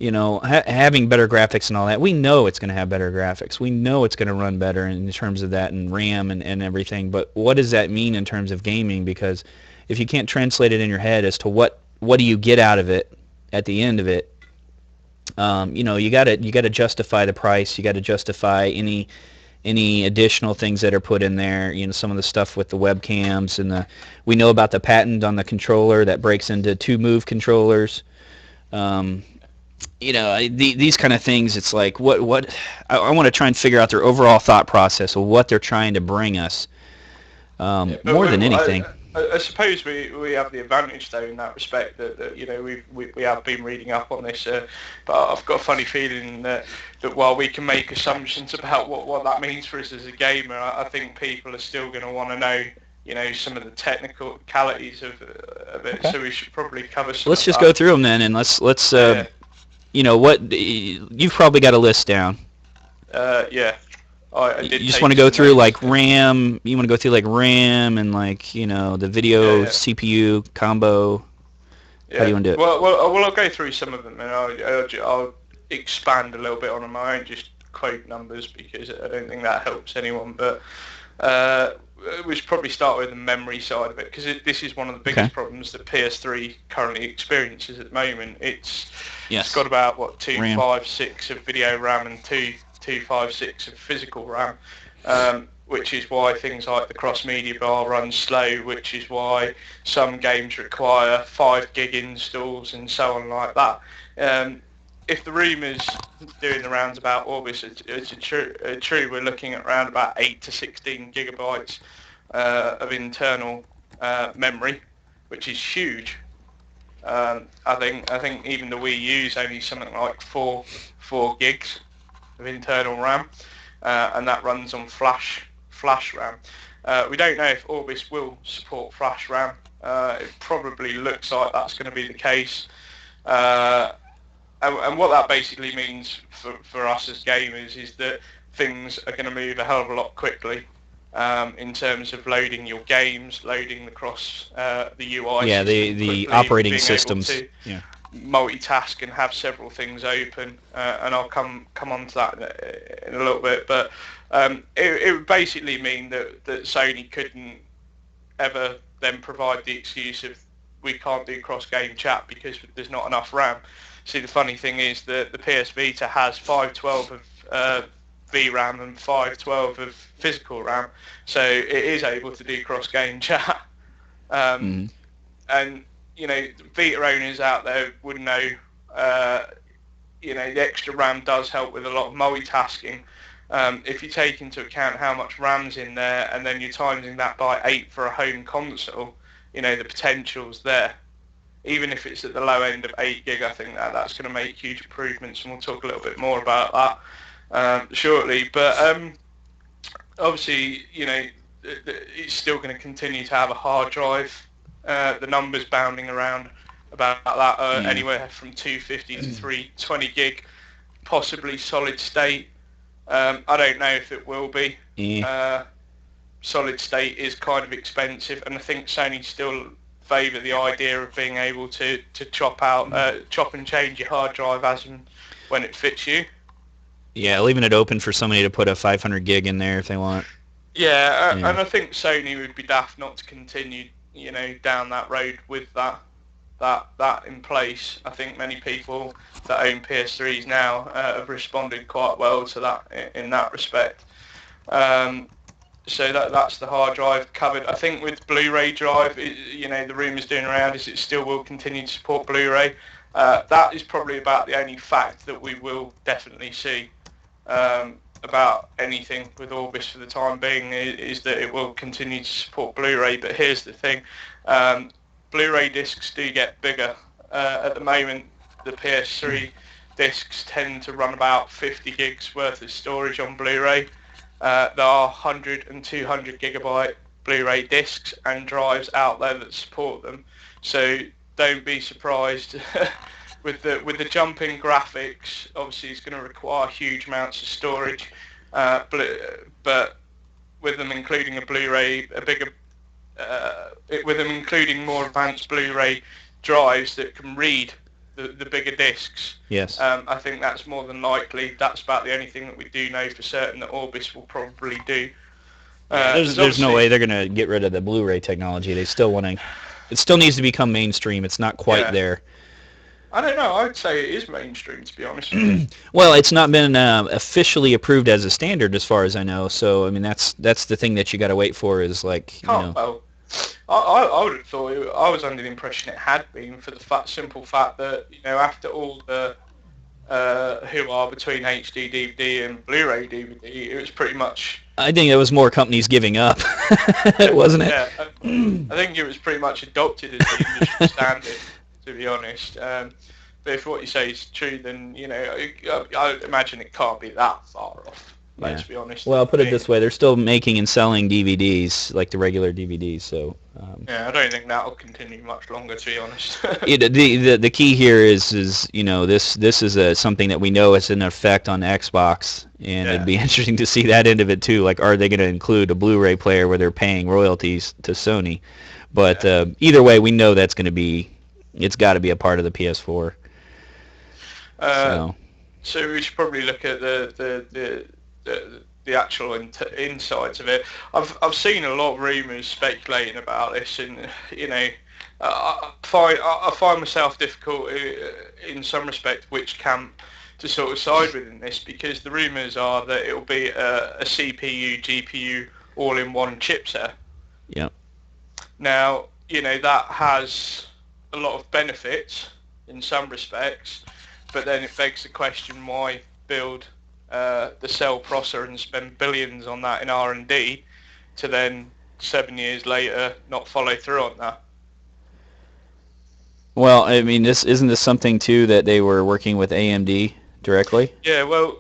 having better graphics and all that, we know it's going to have better graphics. We know it's going to run better in terms of that and RAM and everything. But what does that mean in terms of gaming? Because if you can't translate it in your head as to what do you get out of it at the end of it, you got to justify the price. You got to justify any additional things that are put in there. Some of the stuff with the webcams and we know about the patent on the controller that breaks into 2-move controllers. These kind of things, it's like what I want to try and figure out their overall thought process of what they're trying to bring us, more than anything. I suppose we have the advantage though in that respect that we have been reading up on this, but I've got a funny feeling that while we can make assumptions about what that means for us as a gamer, I think people are still going to want to know some of the technicalities of it. Okay. So we should probably cover some. Let's just go through them then, and let's what you've probably got a list down. Yeah. I did. You just want to go through like RAM. You want to go through like RAM and the video CPU combo. Yeah. How do you want to do it? Well, I'll go through some of them and I'll expand a little bit on them. I won't just quote numbers because I don't think that helps anyone. But we should probably start with the memory side of it, because this is one of the biggest problems that PS3 currently experiences at the moment. It's got about 256 of video RAM and 256 of physical RAM, which is why things like the cross-media bar run slow, which is why some games require 5 gig installs and so on like that. If the rumours doing the rounds about Orbis are true, we're looking at around about 8 to 16 gigabytes of internal memory, which is huge. I think even the Wii U is only something like 4 gigs of internal RAM, and that runs on flash RAM. We don't know if Orbis will support flash RAM. It probably looks like that's going to be the case. And what that basically means for us as gamers is that things are going to move a hell of a lot quickly in terms of loading your games, loading across the UI. Yeah, the operating systems. Yeah. Multitask and have several things open, and I'll come on to that in a little bit. But it would basically mean that Sony couldn't ever then provide the excuse of we can't do cross-game chat because there's not enough RAM. See, the funny thing is that the PS Vita has 512 of VRAM and 512 of physical RAM, so it is able to do cross-game chat. And Vita owners out there would know, the extra RAM does help with a lot of multitasking. If you take into account how much RAM's in there, and then you're timing that by 8 for a home console, the potential's there. Even if it's at the low end of 8 gig, I think that's going to make huge improvements, and we'll talk a little bit more about that shortly. But obviously, it's still going to continue to have a hard drive. The numbers bounding around about that anywhere from 250 to 320 gig, possibly solid state. I don't know if it will be. Yeah. Solid state is kind of expensive, and I think Sony still favour the idea of being able to chop and change your hard drive as and when it fits you. Yeah, leaving it open for somebody to put a 500 gig in there if they want. Yeah, Yeah. and I think Sony would be daft not to continue, down that road with that in place. I think many people that own PS3s now have responded quite well to that in that respect. So that's the hard drive covered. I think with Blu-ray drive, the rumours doing around is it still will continue to support Blu-ray. That is probably about the only fact that we will definitely see about anything with Orbis for the time being is that it will continue to support Blu-ray. But here's the thing, Blu-ray discs do get bigger. At the moment, the PS3 discs tend to run about 50 gigs worth of storage on Blu-ray. There are 100 and 200 gigabyte Blu-ray discs and drives out there that support them. So don't be surprised with the jump in graphics. Obviously, it's going to require huge amounts of storage, but with them including a Blu-ray, with them including more advanced Blu-ray drives that can read the bigger discs. Yes. I think that's more than likely. That's about the only thing that we do know for certain that Orbis will probably do. There's no way they're going to get rid of the Blu-ray technology. They still want to. It still needs to become mainstream. It's not quite there. I don't know. I'd say it is mainstream, to be honest. Well, it's not been officially approved as a standard, as far as I know. So, I mean, that's the thing that you got to wait for is like. Well, I would have thought I was under the impression it had been for the simple fact that after all the hoo-ha between HD DVD and Blu-ray DVD, it was pretty much. I think it was more companies giving up, wasn't it? Yeah, I think it was pretty much adopted as the industry standard, to be honest. But if what you say is true, then I imagine it can't be that far off. Let's be honest. Well, I'll put it this way: they're still making and selling DVDs like the regular DVDs. So. Yeah, I don't think that'll continue much longer, to be honest. The key here is this is something that we know is in effect on Xbox, and it'd be interesting to see that end of it too. Like, are they going to include a Blu-ray player where they're paying royalties to Sony? But either way, we know that's going to be. It's got to be a part of the PS4. So we should probably look at the actual insides of it. I've seen a lot of rumours speculating about this, and I find myself difficult in some respect which camp to sort of side with in this, because the rumours are that it'll be a CPU GPU all-in-one chipset. Yeah. Now that has a lot of benefits in some respects, but then it begs the question, why build the cell processor and spend billions on that in R&D to then 7 years later not follow through on that? Well, I mean, isn't this something too that they were working with AMD directly? Yeah, well,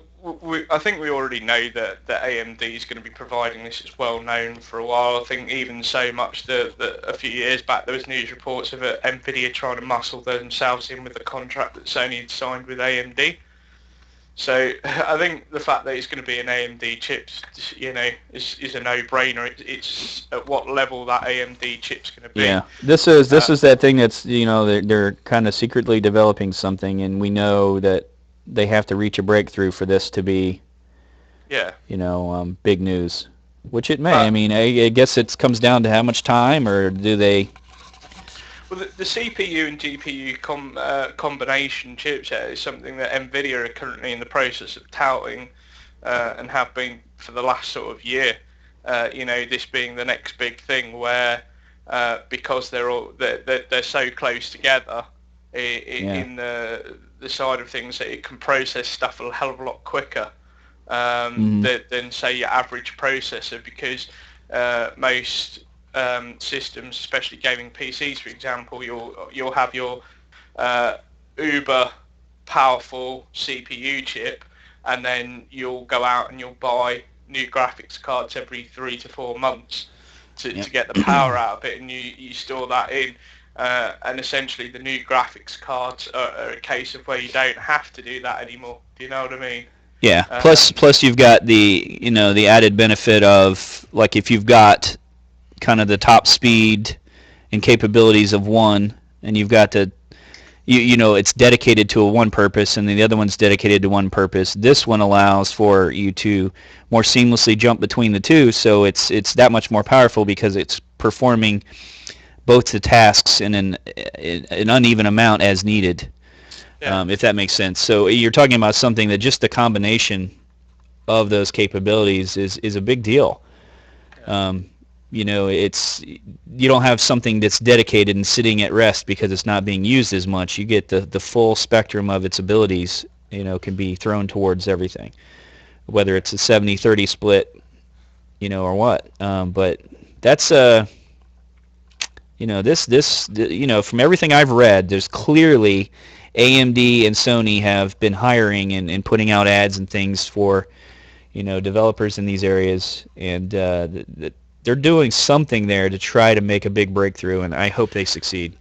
I think we already know that AMD is going to be providing this. It's well known for a while. I think even so much that a few years back there was news reports of NVIDIA trying to muscle themselves in with the contract that Sony had signed with AMD. So I think the fact that it's going to be an AMD chip, is a no-brainer. It's at what level that AMD chip's going to be. Yeah, this is that thing that's they're kind of secretly developing something, and we know that they have to reach a breakthrough for this to be, big news, which it may. I mean, I guess it comes down to how much time, or do they? Well, the CPU and GPU combination chipset is something that NVIDIA are currently in the process of touting, and have been for the last sort of year. This being the next big thing, where because they're so close together in the side of things, that it can process stuff a hell of a lot quicker than say your average processor, because most systems, especially gaming PCs, for example, you'll have your uber powerful CPU chip, and then you'll go out and you'll buy new graphics cards every 3 to 4 months to get the power out of it, and you store that in. And essentially the new graphics cards are a case of where you don't have to do that anymore. Do you know what I mean? Yeah. Plus you've got the added benefit of, like, if you've got kind of the top speed and capabilities of one, and you've got it's dedicated to a one purpose, and the other one's dedicated to one purpose. This one allows for you to more seamlessly jump between the two, so it's that much more powerful because it's performing both the tasks in an uneven amount as needed. Yeah. If that makes sense. So you're talking about something that just the combination of those capabilities is a big deal. It's, you don't have something that's dedicated and sitting at rest because it's not being used as much. You get the full spectrum of its abilities, can be thrown towards everything, whether it's a 70-30 split, or what. But that's from everything I've read, there's clearly AMD and Sony have been hiring and putting out ads and things for, developers in these areas, and they're doing something there to try to make a big breakthrough, and I hope they succeed.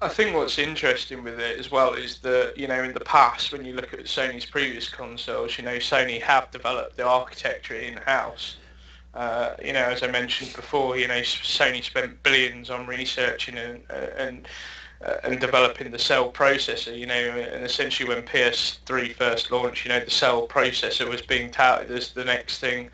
I think what's interesting with it as well is that, in the past, when you look at Sony's previous consoles, Sony have developed the architecture in-house. As I mentioned before, Sony spent billions on researching and developing the cell processor, and essentially when PS3 first launched, the cell processor was being touted as the next thing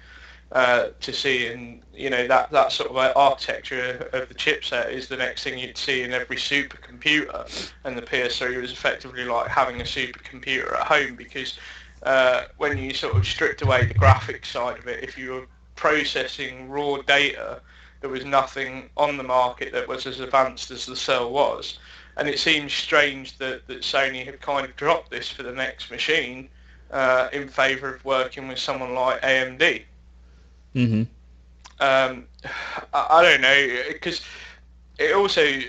to see, and that sort of architecture of the chipset is the next thing you'd see in every supercomputer, and the PS3 was effectively like having a supercomputer at home, because when you sort of stripped away the graphics side of it, if you were processing raw data, there was nothing on the market that was as advanced as the cell was. And it seems strange that Sony have kind of dropped this for the next machine in favour of working with someone like AMD. Mm-hmm. I don't know, because it also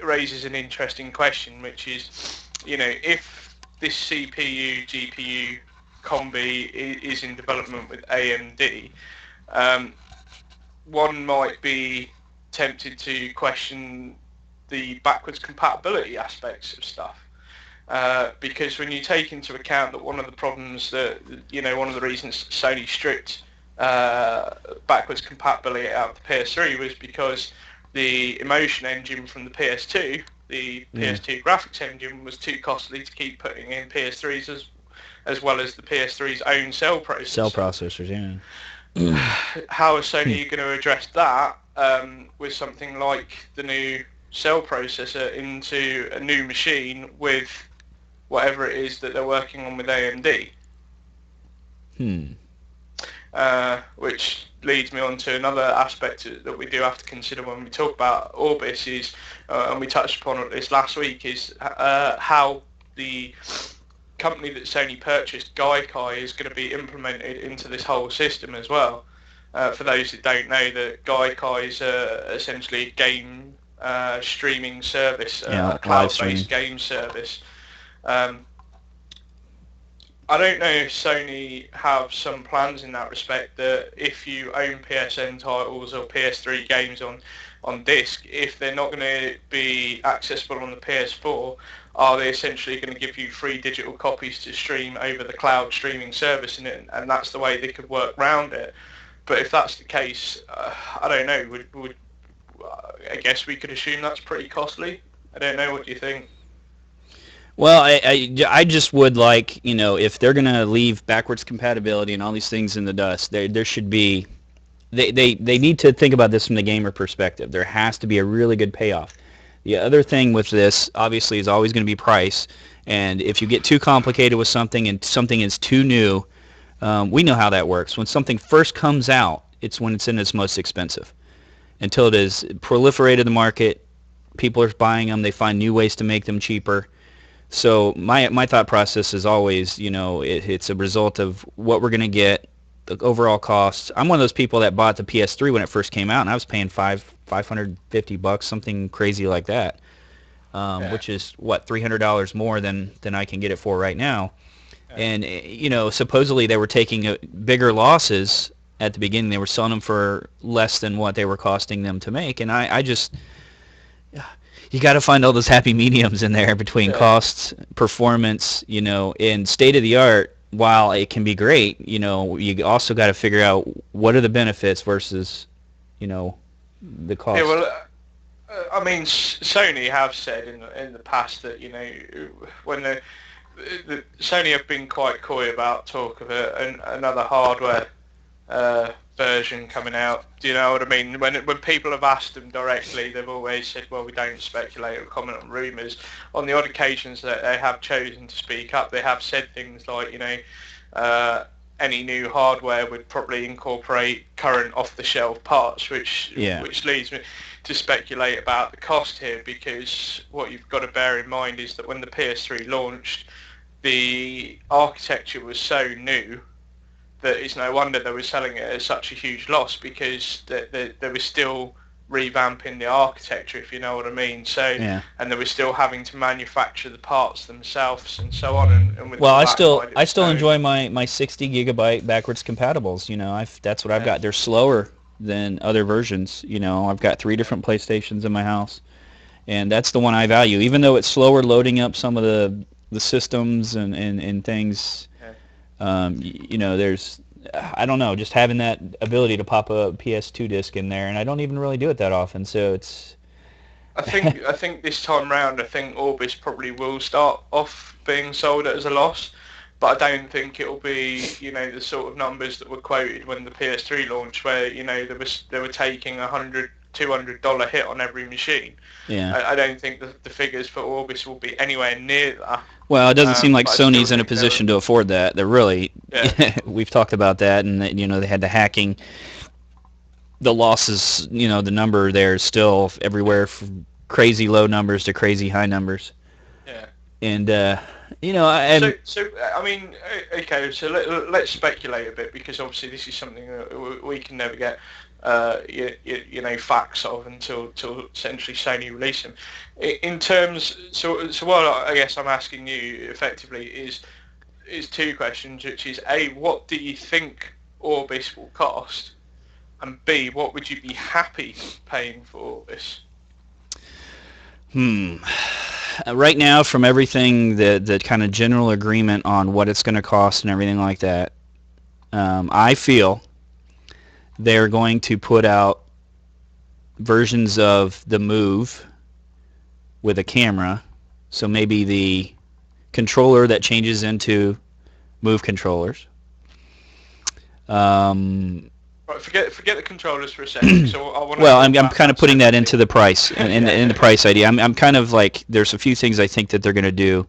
raises an interesting question, which is, if this CPU GPU combi is in development with AMD, one might be tempted to question the backwards compatibility aspects of stuff. Because when you take into account that one of the problems that, one of the reasons Sony stripped backwards compatibility out of the PS3 was because the emotion engine from the PS2, the PS2 graphics engine, was too costly to keep putting in PS3s as well as the PS3's own cell processor. Cell processors, yeah. How is Sony going to address that with something like the new cell processor into a new machine with whatever it is that they're working on with AMD? Which leads me on to another aspect that we do have to consider when we talk about Orbis is, and we touched upon this last week, is how the company that Sony purchased, Gaikai, is going to be implemented into this whole system as well. For those that don't know, that Gaikai is essentially a game streaming service, a cloud-based game service. I don't know if Sony have some plans in that respect, that if you own PSN titles or PS3 games on disc, if they're not going to be accessible on the PS4, are they essentially going to give you free digital copies to stream over the cloud streaming service, and that's the way they could work around it? But if that's the case, I don't know, would I guess we could assume that's pretty costly. I don't know, what do you think? Well, I just would like, if they're going to leave backwards compatibility and all these things in the dust, there should be, they need to think about this from the gamer perspective. There has to be a really good payoff. The other thing with this, obviously, is always going to be price. And if you get too complicated with something and something is too new, we know how that works. When something first comes out, it's when it's in its most expensive. Until it is proliferated the market, people are buying them, they find new ways to make them cheaper. So my thought process is always, it's a result of what we're going to get, the overall cost. I'm one of those people that bought the PS3 when it first came out, and I was paying $550, something crazy like that, which is, $300 more than I can get it for right now. And, supposedly they were taking bigger losses at the beginning. They were selling them for less than what they were costing them to make, and I just... You got to find all those happy mediums in there between costs, performance, and state of the art. while it can be great, you also got to figure out what are the benefits versus, the cost. Yeah, well, I mean, Sony have said in the past that when the Sony have been quite coy about talk of another hardware version coming out. Do you know what I mean? When people have asked them directly, they've always said, "Well, we don't speculate or comment on rumours." On the odd occasions that they have chosen to speak up, they have said things like, any new hardware would probably incorporate current off-the-shelf parts, which leads me to speculate about the cost here, because what you've got to bear in mind is that when the PS3 launched, the architecture was so new that it's no wonder they were selling it at such a huge loss, because they were still revamping the architecture, if you know what I mean. So, and they were still having to manufacture the parts themselves and so on. And with well, I still enjoy my 60 gigabyte backwards compatibles. That's what I've got. They're slower than other versions. I've got 3 different PlayStations in my house, and that's the one I value, even though it's slower loading up some of the systems and things. There's, I don't know, just having that ability to pop a PS2 disc in there, and I don't even really do it that often, so it's... I think this time round, I think Orbis probably will start off being sold as a loss, but I don't think it'll be, the sort of numbers that were quoted when the PS3 launched, where, they were taking $100, $200 hit on every machine. Yeah. I don't think the figures for Orbis will be anywhere near that. Well, it doesn't seem like Sony's in a position to afford that. They're really, we've talked about that, and they had the hacking, the losses, the number there is still everywhere from crazy low numbers to crazy high numbers. Yeah. And So I mean, okay. So let's speculate a bit, because obviously this is something that we can never get facts of until essentially Sony release them. In terms, so what I guess I'm asking you effectively is 2 questions, which is A, what do you think Orbis will cost, and B, what would you be happy paying for Orbis? Right now, from everything, the kind of general agreement on what it's going to cost and everything like that, I feel they're going to put out versions of the Move with a camera, so maybe the controller that changes into Move controllers. Right, forget the controllers for a second. So I want. Well, I'm kind of putting that into the price, in the price idea. I'm kind of like, there's a few things I think that they're going to do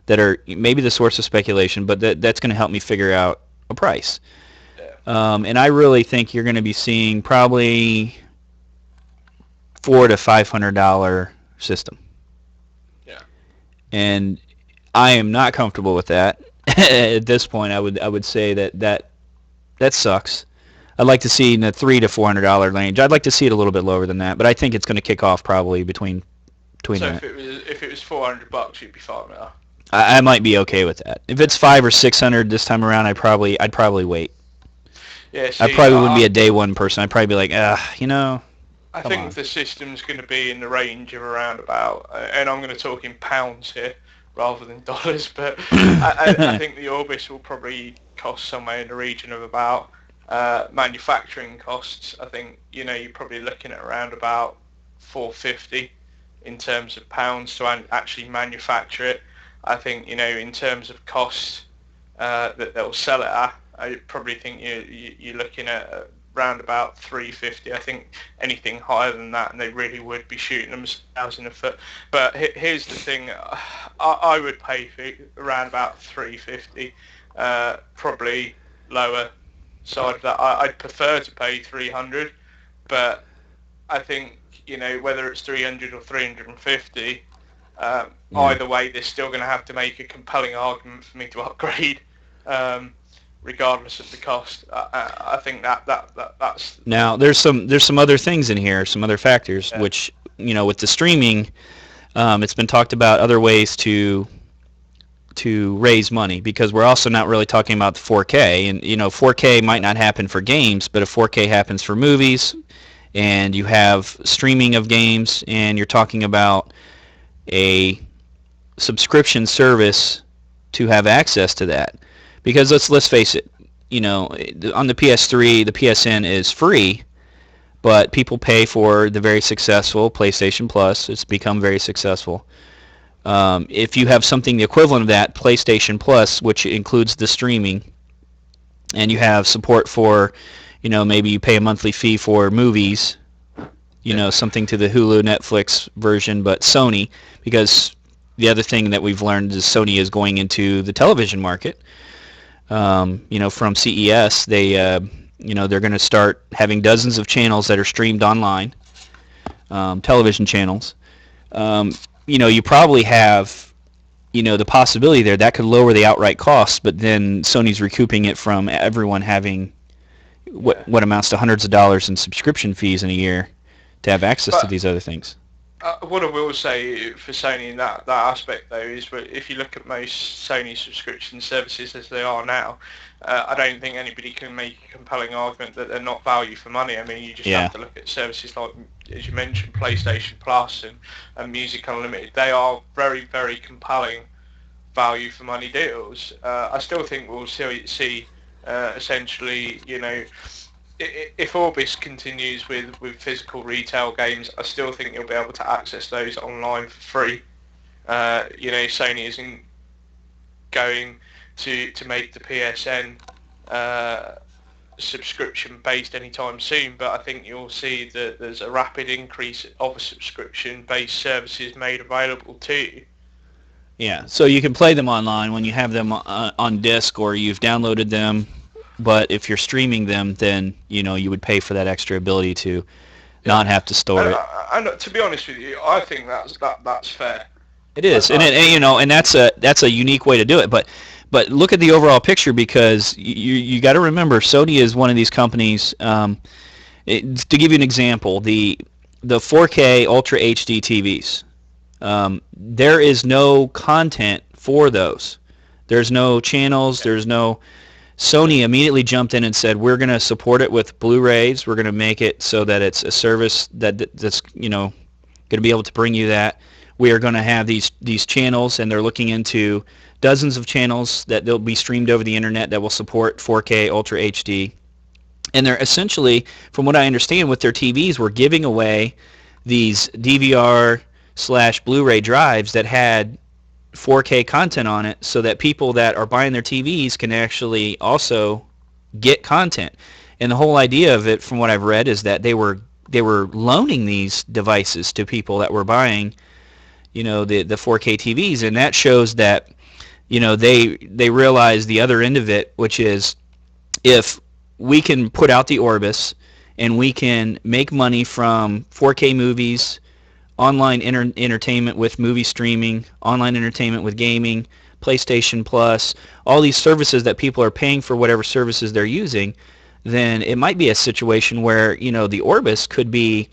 that are maybe the source of speculation, but that's going to help me figure out a price. And I really think you're going to be seeing probably $400 to $500 system. Yeah. And I am not comfortable with that. At this point, I would say that sucks. I'd like to see in the $300 to $400 range. I'd like to see it a little bit lower than that, but I think it's going to kick off probably between so that. So if it was $400, you'd be fine with that. I might be okay with that. If it's $500 or $600 this time around, I'd probably wait. Yeah, see, I probably wouldn't be a day one person. I'd probably be like, I think the system's going to be in the range of around about, and I'm going to talk in pounds here rather than dollars, but I think the Orbis will probably cost somewhere in the region of about manufacturing costs. I think you're probably looking at around about $450 in terms of pounds to actually manufacture it. I think in terms of cost that they'll sell it at, I probably think you're looking at around about $350. I think anything higher than that, and they really would be shooting themselves in the foot. But here's the thing: I would pay for around about $350, probably lower side of that. I'd prefer to pay $300, but I think whether it's $300 or $350, either way, they're still going to have to make a compelling argument for me to upgrade. Regardless of the cost, I think that's. Now there's some other things in here, some other factors, which with the streaming, it's been talked about other ways to raise money, because we're also not really talking about the 4K, and 4K might not happen for games, but if 4K happens for movies, and you have streaming of games, and you're talking about a subscription service to have access to that. Because let's face it, you know, on the PS3, the PSN is free, but people pay for the very successful PlayStation Plus. It's become very successful. If you have something the equivalent of that, PlayStation Plus, which includes the streaming, and you have support for, you know, maybe you pay a monthly fee for movies, you know, something to the Hulu, Netflix version, but Sony, because the other thing that we've learned is Sony is going into the television market. You know, from CES, you know, they're going to start having dozens of channels that are streamed online, television channels. You know, you probably have, you know, the possibility there that could lower the outright cost, but then Sony's recouping it from everyone having what amounts to hundreds of dollars in subscription fees in a year to have access to But these other things. what I will say for Sony in that aspect though is that if you look at most Sony subscription services as they are now, I don't think anybody can make a compelling argument that they're not value for money. I mean, you just have to look at services like, as you mentioned, PlayStation Plus and Music Unlimited. They are very, very compelling value for money deals. I still think we'll see essentially, you know, if Orbis continues with physical retail games, I still think you'll be able to access those online for free. You know, Sony isn't going to make the PSN subscription based anytime soon, but I think you'll see that there's a rapid increase of subscription based services made available to you. Yeah, so you can play them online when you have them on disc or you've downloaded them, but if you're streaming them, then, you know, you would pay for that extra ability to not have to store it. And to be honest with you, I think that's fair. It is, and you know, and that's a unique way to do it. But look at the overall picture, because you got to remember Sony is one of these companies. To give you an example, the 4K Ultra HD TVs. There is no content for those. There's no channels. There's no. Sony immediately jumped in and said, we're going to support it with Blu-rays. We're going to make it so that it's a service that's, you know, going to be able to bring you that. We are going to have these channels, and they're looking into dozens of channels that they'll be streamed over the internet that will support 4K Ultra HD. And they're essentially, from what I understand, with their TVs, we're giving away these DVR/Blu-ray drives that had 4K content on it, so that people that are buying their TVs can actually also get content. And the whole idea of it, from what I've read, is that they were loaning these devices to people that were buying, you know, the 4K TVs, and that shows that, you know, they realize the other end of it, which is if we can put out the Orbis and we can make money from 4K movies, online entertainment with movie streaming, online entertainment with gaming, PlayStation Plus, all these services that people are paying for whatever services they're using, then it might be a situation where, you know, the Orbis could be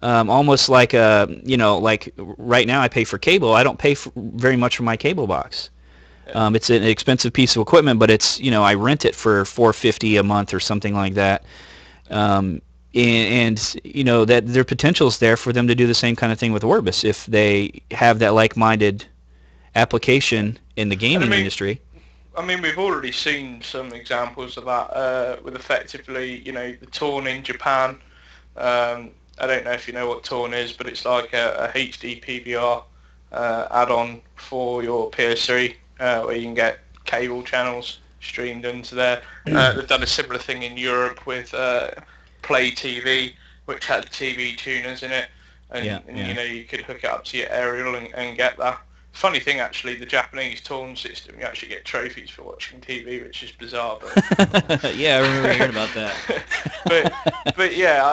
almost like a, you know, like right now I pay for cable. I don't pay very much for my cable box. It's an expensive piece of equipment, but it's, you know, I rent it for $450 a month or something like that. And you know, that their potential's there for them to do the same kind of thing with Orbis if they have that like-minded application in the gaming industry. I mean, we've already seen some examples of that with effectively, you know, the Torn in Japan. I don't know if you know what Torn is, but it's like a HD PVR add-on for your PS3 where you can get cable channels streamed into there. They've done a similar thing in Europe with Play TV, which had TV tuners in it, and you know, you could hook it up to your aerial and get that. Funny thing, actually, the Japanese Torn system, you actually get trophies for watching TV, which is bizarre. But yeah, I remember hearing about that. but yeah,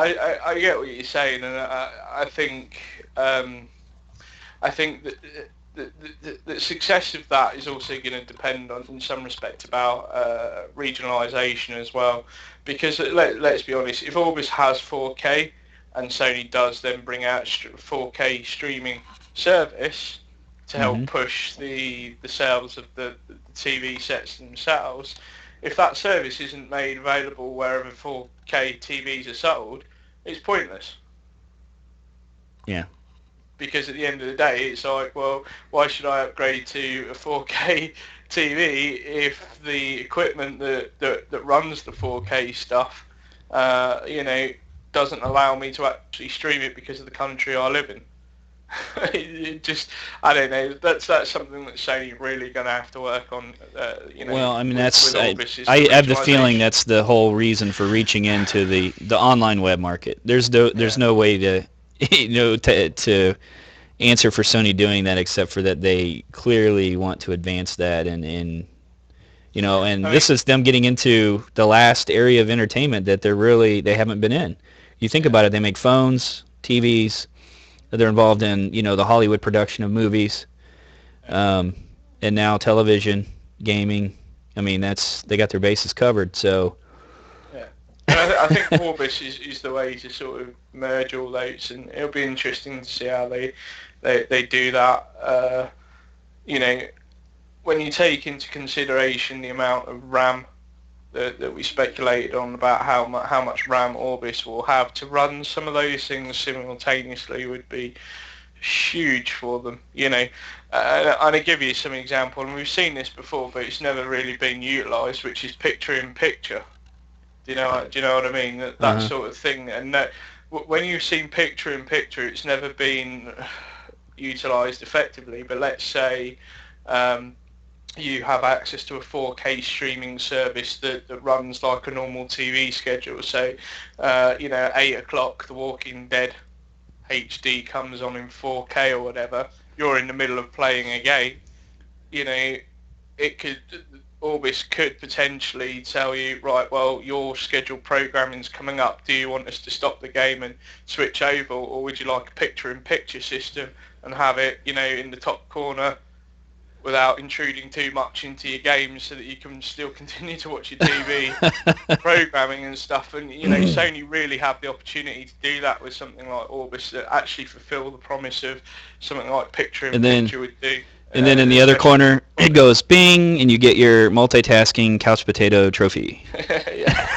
I get what you're saying, and I think that the success of that is also going to depend on, in some respect, about regionalisation as well. Because let's be honest, if Orbis has 4K and Sony does then bring out 4K streaming service to help push the sales of the TV sets themselves, if that service isn't made available wherever 4K TVs are sold, it's pointless. Yeah. because at the end of the day, it's like, well, why should I upgrade to a 4K TV if the equipment that runs the 4K stuff, doesn't allow me to actually stream it because of the country I live in? It just, I don't know. That's something that Sony really going to have to work on. Well, I mean, with Orbis is I the have the feeling regionalisation. that's the whole reason for reaching into the online web market. There's no way to to answer for Sony doing that except for that they clearly want to advance that and and I this mean, is them getting into the last area of entertainment that they haven't been in. You think yeah. about it, they make phones, TVs, they're involved in the Hollywood production of movies, um, and now television, gaming. I mean, they got their bases covered. So Yeah, and I think Orbis is the way to sort of merge all those, and it'll be interesting to see how they do that. You know, when you take into consideration the amount of RAM that we speculated on about how much RAM Orbis will have to run some of those things simultaneously would be huge for them. And I give you some example, and we've seen this before, but it's never really been utilised, which is picture-in-picture. Do you know what I mean? That uh-huh. sort of thing. And when you've seen picture in picture, it's never been utilised effectively. But let's say you have access to a 4K streaming service that runs like a normal TV schedule. So, 8 o'clock, The Walking Dead HD comes on in 4K or whatever. You're in the middle of playing a game. You know, it could Orbis could potentially tell you, right, well, your scheduled programming's coming up. Do you want us to stop the game and switch over, or would you like a picture-in-picture system and have it, in the top corner without intruding too much into your game, so that you can still continue to watch your TV programming and stuff? And Sony really have the opportunity to do that with something like Orbis that actually fulfill the promise of something like and then picture-in-picture would do, and then in the other especially. corner it goes bing, and you get your multitasking couch potato trophy. Yeah.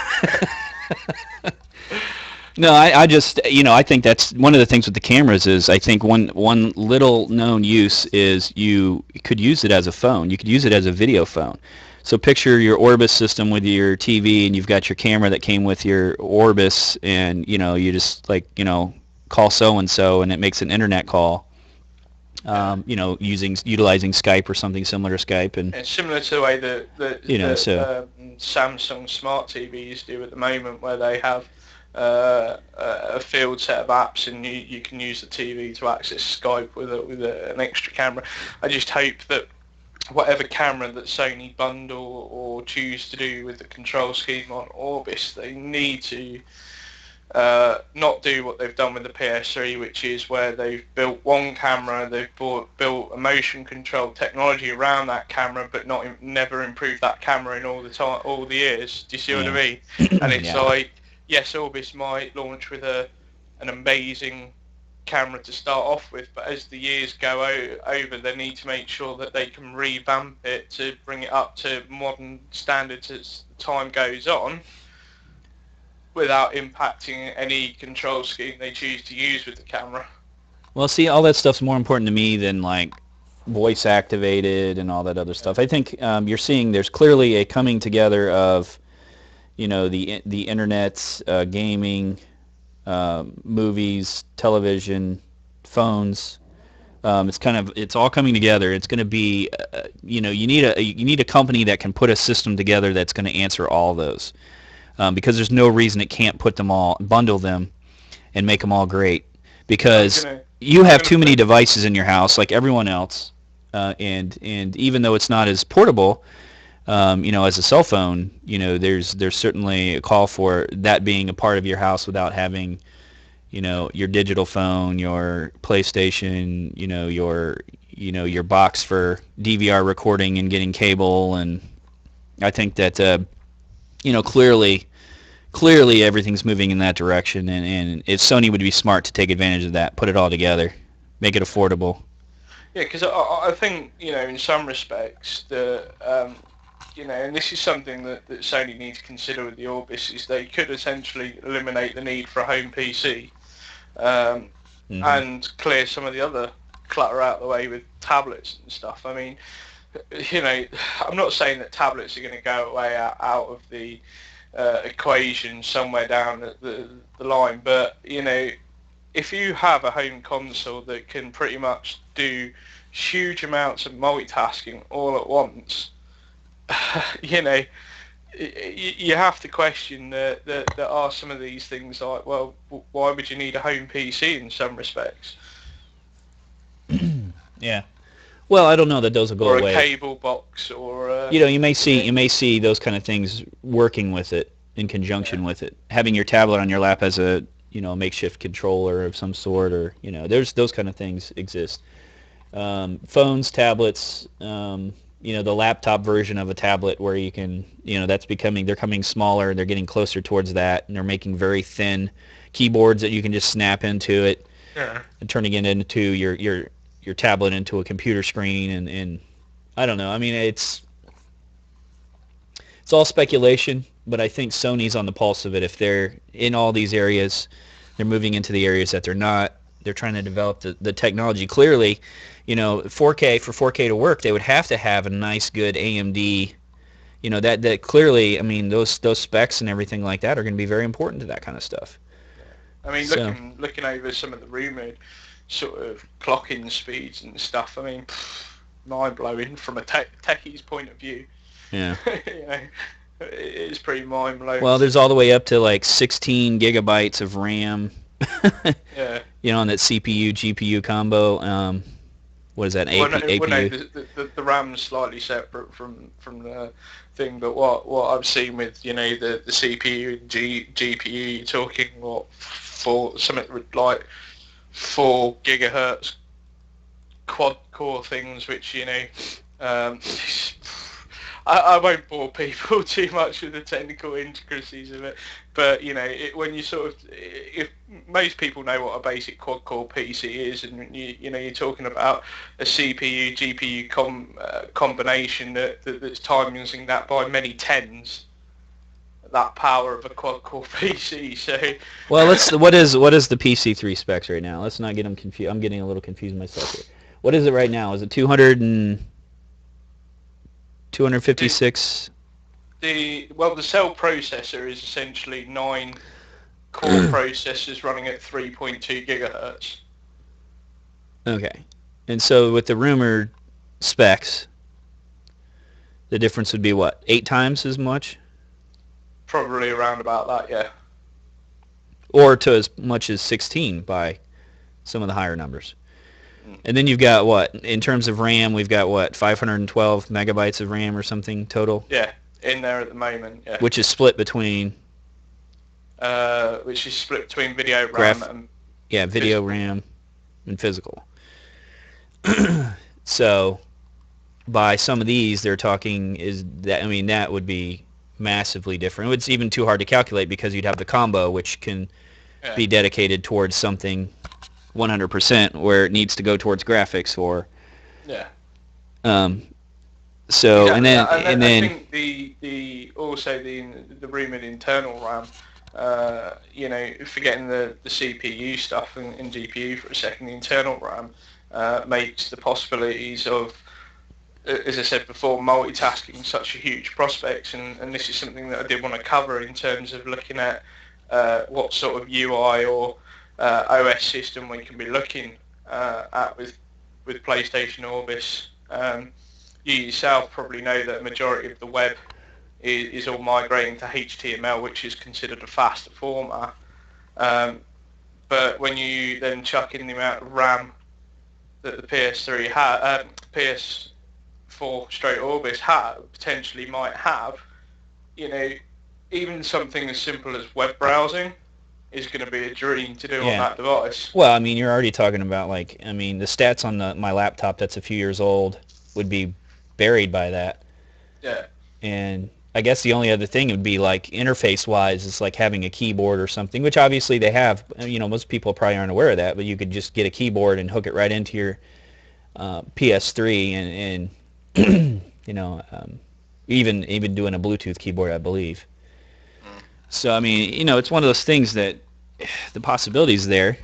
No, I just I think that's one of the things with the cameras is I think one little known use is you could use it as a phone. You could use it as a video phone. So picture your Orbis system with your TV, and you've got your camera that came with your Orbis, and you just call so and so, and it makes an internet call. Yeah. Utilizing Skype or something similar to Skype, and It's similar to the way so Samsung smart TVs do at the moment, where they have a field set of apps, and you can use the TV to access Skype with an extra camera. I just hope that whatever camera that Sony bundle or choose to do with the control scheme on Orbis, they need to not do what they've done with the PS3, which is where they've built one camera, they've built a motion control technology around that camera, but never improved that camera in all the years. Do you see what I yeah. mean? And it's Yeah. like, yes, Orbis might launch with an amazing camera to start off with, but as the years go over, they need to make sure that they can revamp it to bring it up to modern standards as time goes on, without impacting any control scheme they choose to use with the camera. Well, see, all that stuff's more important to me than like voice activated and all that other Yeah. stuff. I think you're seeing there's clearly a coming together of the internet, gaming, movies, television, phones. It's all coming together. It's going to be you need a company that can put a system together that's going to answer all those. Because there's no reason it can't put them all, bundle them, and make them all great. I'm Because gonna you I'm have gonna too many put devices in your house, like everyone else, and even though it's not as portable, as a cell phone, there's certainly a call for that being a part of your house without having, your digital phone, your PlayStation, your box for DVR recording and getting cable, and I think that clearly everything's moving in that direction, and if Sony would be smart to take advantage of that, put it all together, make it affordable. yeah, because I think in some respects and this is something that Sony need to consider with the Orbis, is they could essentially eliminate the need for a home PC. and clear some of the other clutter out of the way with tablets and stuff. I mean, I'm not saying that tablets are going to go away out of the equation somewhere down the line, but if you have a home console that can pretty much do huge amounts of multitasking all at once, you have to question that there are some of these things like, well, why would you need a home PC in some respects? Yeah. Well, I don't know that those will go away. Or a cable box, or you may see those kind of things working with it in conjunction with it. Having your tablet on your lap as a makeshift controller of some sort, or there's those kind of things exist. Phones, tablets, the laptop version of a tablet where you can, they're coming smaller, they're getting closer towards that, and they're making very thin keyboards that you can just snap into it, and turning it into your tablet into a computer screen, and I don't know. I mean, it's all speculation, but I think Sony's on the pulse of it. If they're in all these areas, they're moving into the areas that they're not. They're trying to develop the technology. Clearly, 4K, for 4K to work, they would have to have a nice, good AMD. That clearly, I mean, those specs and everything like that are going to be very important to that kind of stuff. I mean, looking over some of the rumored sort of clocking speeds and stuff, I mean, mind-blowing from a techie's point of view. Yeah. It's pretty mind-blowing. Well, there's all the way up to like 16 gigabytes of RAM. Yeah. On that CPU GPU combo. What is that? APU? The RAM's slightly separate from the thing, but what I've seen with the CPU and GPU, you're talking something like 4 gigahertz quad core things, which I won't bore people too much with the technical intricacies of it, but when you sort of, if most people know what a basic quad core PC is, and you're talking about a CPU GPU combination that's timing that by many tens, that power of a quad core PC. So well, what is the PC3 specs right now? Let's not get them confused. I'm getting a little confused myself here. What is it right now? Is it 256? The cell processor is essentially 9 core processors running at 3.2 gigahertz. Okay. And so with the rumored specs, the difference would be what? 8 times as much? Probably around about that, yeah. Or to as much as 16 by some of the higher numbers. And then you've got what? In terms of RAM, we've got what? 512 megabytes of RAM or something total? Yeah, in there at the moment, yeah. Which is split between... video RAM and... Yeah, video physical. RAM and physical. So, by some of these, they're talking that would be massively different. It's even too hard to calculate because you'd have the combo, which can be dedicated towards something 100% where it needs to go towards graphics or so yeah, and then I think the rumored internal RAM, forgetting the CPU stuff and GPU for a second, the internal RAM makes the possibilities of, as I said before, multitasking such a huge prospect, and this is something that I did want to cover in terms of looking at what sort of UI or OS system we can be looking at with PlayStation Orbis. You yourself probably know that a majority of the web is all migrating to HTML, which is considered a faster format. But when you then chuck in the amount of RAM that the PS4 Orbis potentially might have, even something as simple as web browsing is going to be a dream to do on that device. Well, I mean, you're already talking about the stats on my laptop that's a few years old would be buried by that. Yeah. And I guess the only other thing would be interface-wise is having a keyboard or something, which obviously they have. Most people probably aren't aware of that, but you could just get a keyboard and hook it right into your PS3 and even doing a Bluetooth keyboard, I believe. So, I mean, it's one of those things that the possibilities there.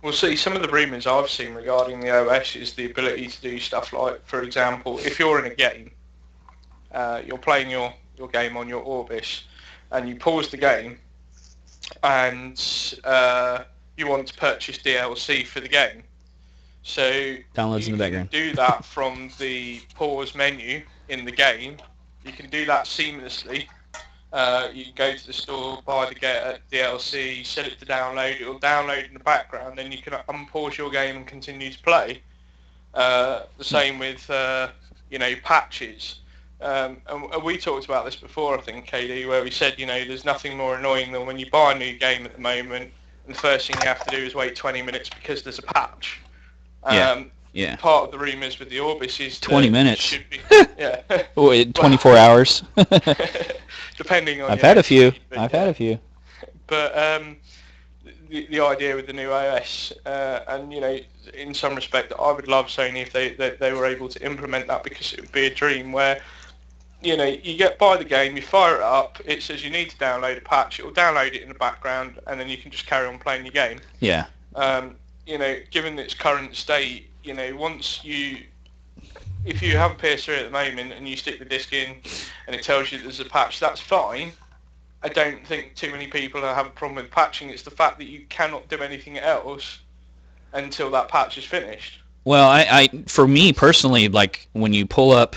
Well, see, some of the rumours I've seen regarding the OS is the ability to do stuff like, for example, if you're in a game, you're playing your game on your Orbis, and you pause the game, and you want to purchase DLC for the game. So Downloads in you the can background. do that from the pause menu in the game. You can do that seamlessly. You can go to the store, buy the DLC, set it to download. It will download in the background, then you can unpause your game and continue to play. The same with patches. And we talked about this before, I think, KD, where we said, there's nothing more annoying than when you buy a new game at the moment, and the first thing you have to do is wait 20 minutes because there's a patch. Yeah. Part of the rumours with the Orbis is 20 that minutes. It should be, yeah. 24 hours. Depending on. I've had a few. I've had a few. But the idea with the new OS, and in some respect, I would love Sony if they were able to implement that, because it would be a dream where you get by the game, you fire it up, it says you need to download a patch, it will download it in the background, and then you can just carry on playing your game. Yeah. Given its current state, if you have a PS3 at the moment and you stick the disc in and it tells you there's a patch, that's fine. I don't think too many people have a problem with patching. It's the fact that you cannot do anything else until that patch is finished. Well, I for me personally, like when you pull up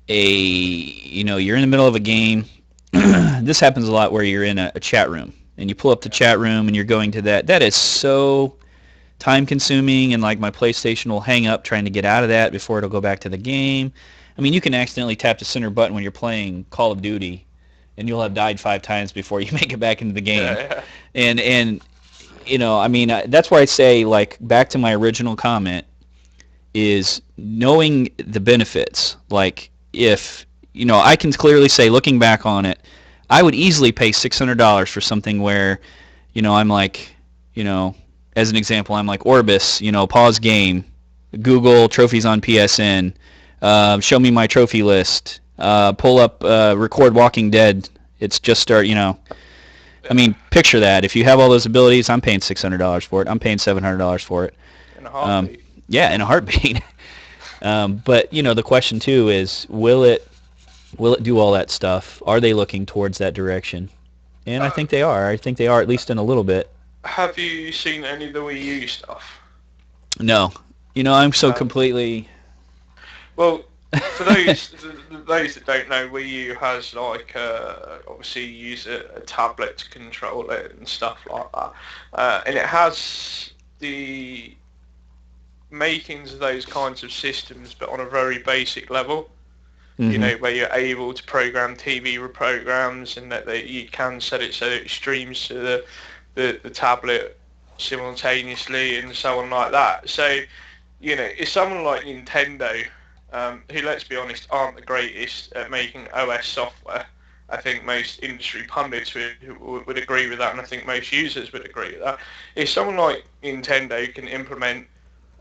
you're in the middle of a game. This happens a lot where you're in a chat room and you pull up the chat room and you're going to that. That is so time consuming, and like my PlayStation will hang up trying to get out of that before it'll go back to the game. I mean, you can accidentally tap the center button when you're playing Call of Duty and you'll have died 5 times before you make it back into the game. Yeah. And I mean, that's why I say, like, back to my original comment, is knowing the benefits. Like, if, I can clearly say, looking back on it, I would easily pay $600 for something where, I'm like, as an example, I'm like, Orbis, pause game, Google trophies on PSN, show me my trophy list, pull up, record Walking Dead. It's just start, I mean, picture that. If you have all those abilities, I'm paying $600 for it. I'm paying $700 for it. In a heartbeat. Yeah, in a heartbeat. But, the question, too, is will it do all that stuff? Are they looking towards that direction? And I think they are. I think they are, at least in a little bit. Have you seen any of the Wii U stuff? No. I'm so completely... Well, for those that don't know, Wii U has obviously you use a tablet to control it and stuff like that, and it has the makings of those kinds of systems, but on a very basic level. Mm-hmm. Where you're able to program TV programs, and that you can set it so that it streams to the tablet simultaneously and so on like that. So, if someone like Nintendo, who, let's be honest, aren't the greatest at making OS software, I think most industry pundits would agree with that, and I think most users would agree with that. If someone like Nintendo can implement,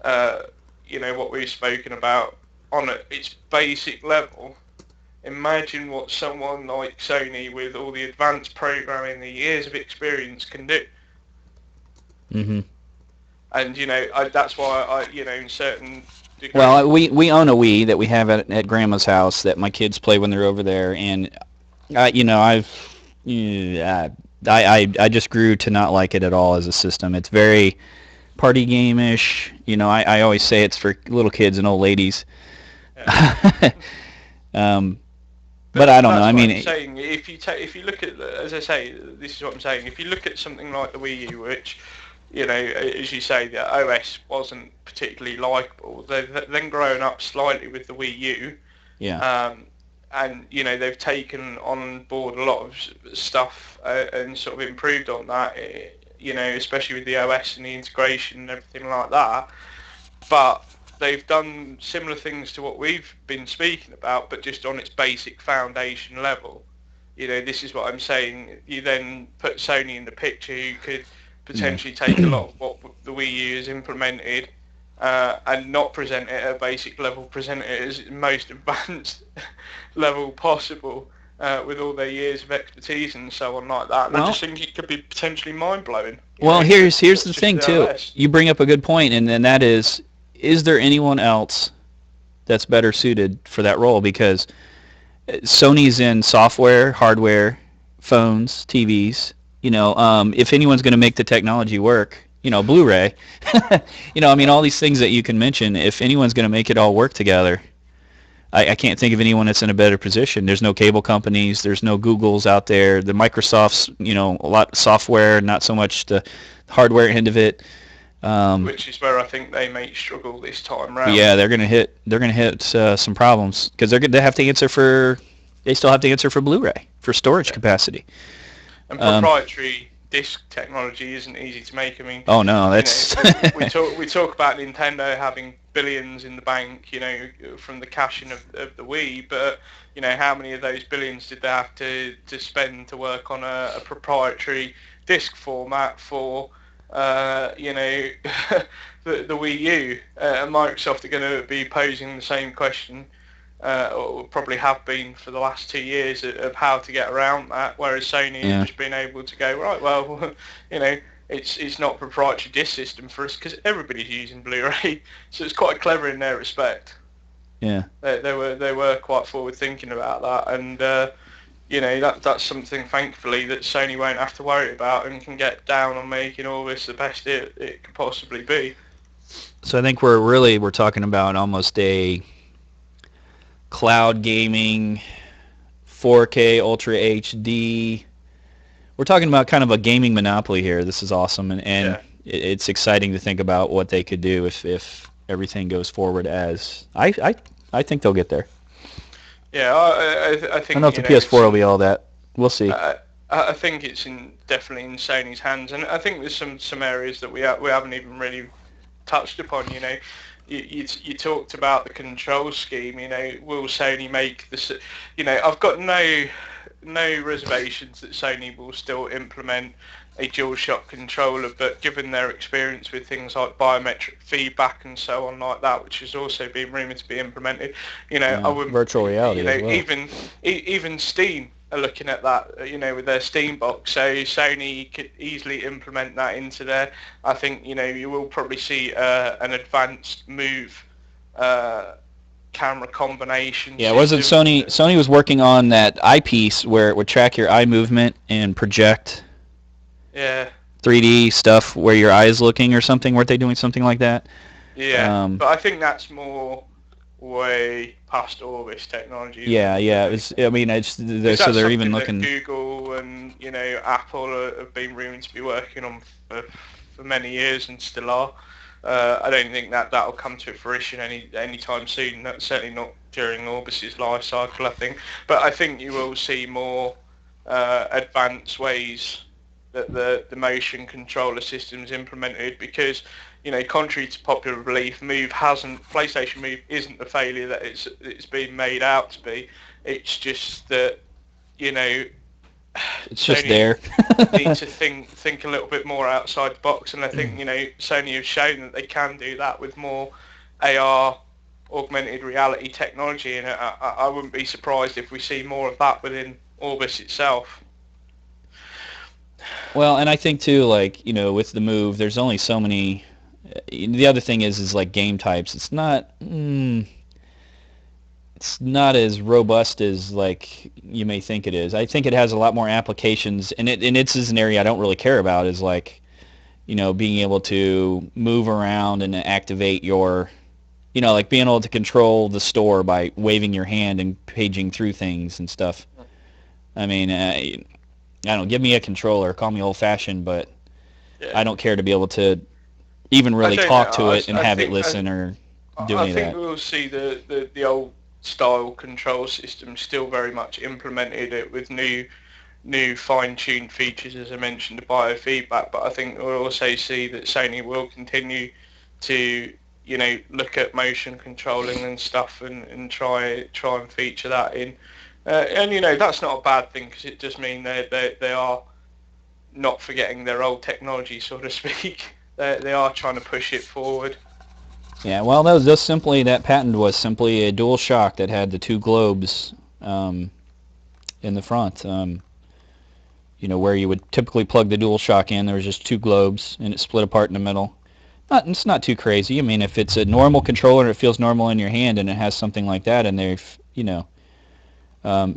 what we've spoken about on its basic level, imagine what someone like Sony, with all the advanced programming, the years of experience, can do. Mm-hmm. And that's why in certain degrees. Well, we own a Wii that we have at Grandma's house that my kids play when they're over there, and I just grew to not like it at all as a system. It's very party game-ish. I always say it's for little kids and old ladies. Yeah. But I don't know. I mean, I'm saying, if you look at, as I say, this is what I'm saying. If you look at something like the Wii U, which, as you say, the OS wasn't particularly likable. They've then grown up slightly with the Wii U. Yeah. And they've taken on board a lot of stuff and sort of improved on that. Especially with the OS and the integration and everything like that. But they've done similar things to what we've been speaking about, but just on its basic foundation level. This is what I'm saying. You then put Sony in the picture, who could potentially take a lot of what the Wii U has implemented and not present it at a basic level, present it as most advanced level possible, with all their years of expertise and so on like that. And I Well, just think it could be potentially mind-blowing. well, here's That's the just thing too. less. You bring up a good point, and then that is there anyone else that's better suited for that role? Because Sony's in software, hardware, phones, TVs. If anyone's going to make the technology work, Blu-ray. I mean, all these things that you can mention. If anyone's going to make it all work together, I can't think of anyone that's in a better position. There's no cable companies. There's no Googles out there. The Microsofts, a lot of software, not so much the hardware end of it. Which is where I think they may struggle this time round. Yeah, they're gonna hit some problems because they have to answer for. They still have to answer for Blu-ray for storage capacity. And proprietary disc technology isn't easy to make. I mean, oh no, that's we talk about Nintendo having billions in the bank, from the cashing of the Wii, but how many of those billions did they have to spend to work on a proprietary disc format for the Wii U? And Microsoft are going to be posing the same question, or probably have been for the last 2 years, of how to get around that, whereas Sony have just been able to go, right, well, it's not a proprietary disc system for us because everybody's using Blu-ray, so it's quite clever in their respect. Yeah. They were quite forward thinking about that, and that's something, thankfully, that Sony won't have to worry about and can get down on making all this the best it could possibly be. So I think we're talking about almost a cloud gaming, 4K Ultra HD. We're talking about kind of a gaming monopoly here. This is awesome, and it's exciting to think about what they could do if everything goes forward as I think they'll get there. Yeah, I think. I don't know if the PS4 will be all that. We'll see. I think it's definitely in Sony's hands, and I think there's some areas that we haven't even really touched upon. You talked about the control scheme. Will Sony make this? I've got no reservations that Sony will still implement a DualShock controller, but given their experience with things like biometric feedback and so on like that, which has also been rumoured to be implemented, I wouldn't. Virtual reality as well. Even Steam are looking at that, with their Steam box. So Sony could easily implement that into there. I think you will probably see an advanced move camera combination. Yeah, wasn't Sony was working on that eyepiece where it would track your eye movement and project 3D stuff where your eye is looking or something. Weren't they doing something like that? Yeah, but I think that's more way past Orbis technology. Yeah. They're even looking. Google and Apple have been rumored to be working on for many years and still are. I don't think that'll come to fruition anytime soon. Certainly not during Orbis's life cycle, I think. But I think you will see more advanced ways that the motion controller system's implemented, because contrary to popular belief, PlayStation Move isn't the failure that it's been made out to be. It's just that it's just there. Need to think a little bit more outside the box, and I think Sony have shown that they can do that with more AR, augmented reality technology, and I wouldn't be surprised if we see more of that within Orbis itself. Well, and I think too, with the Move, there's only so many. The other thing is like game types. It's not as robust as like you may think it is. I think it has a lot more applications, and it's an area I don't really care about. Is like, being able to move around and activate your, like being able to control the store by waving your hand and paging through things and stuff. I mean, I don't, give me a controller. Call me old-fashioned, but I don't care to be able to even really talk to it and have it listen or do any of that. I think we'll see the old style control system still very much implemented with new fine-tuned features, as I mentioned, the biofeedback. But I think we'll also see that Sony will continue to look at motion controlling and stuff and try and feature that in. And that's not a bad thing, because it does mean they are not forgetting their old technology, so to speak. They are trying to push it forward. Yeah, well, that patent was simply a dual shock that had the two globes, and in the front. Where you would typically plug the DualShock in, there was just two globes, and it split apart in the middle. It's not too crazy. I mean, if it's a normal controller and it feels normal in your hand, and it has something like that, and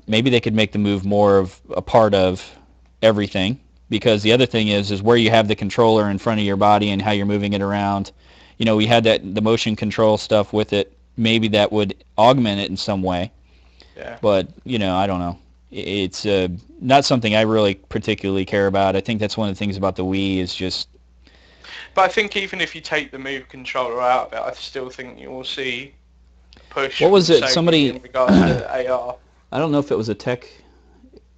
maybe they could make the Move more of a part of everything. Because the other thing is where you have the controller in front of your body and how you're moving it around. We had the motion control stuff with it. Maybe that would augment it in some way. Yeah. But I don't know. It's not something I really particularly care about. I think that's one of the things about the Wii is just. But I think even if you take the Move controller out of it, I still think you will see a push. What was it? Sony Somebody in regards to AR. I don't know if it was a tech.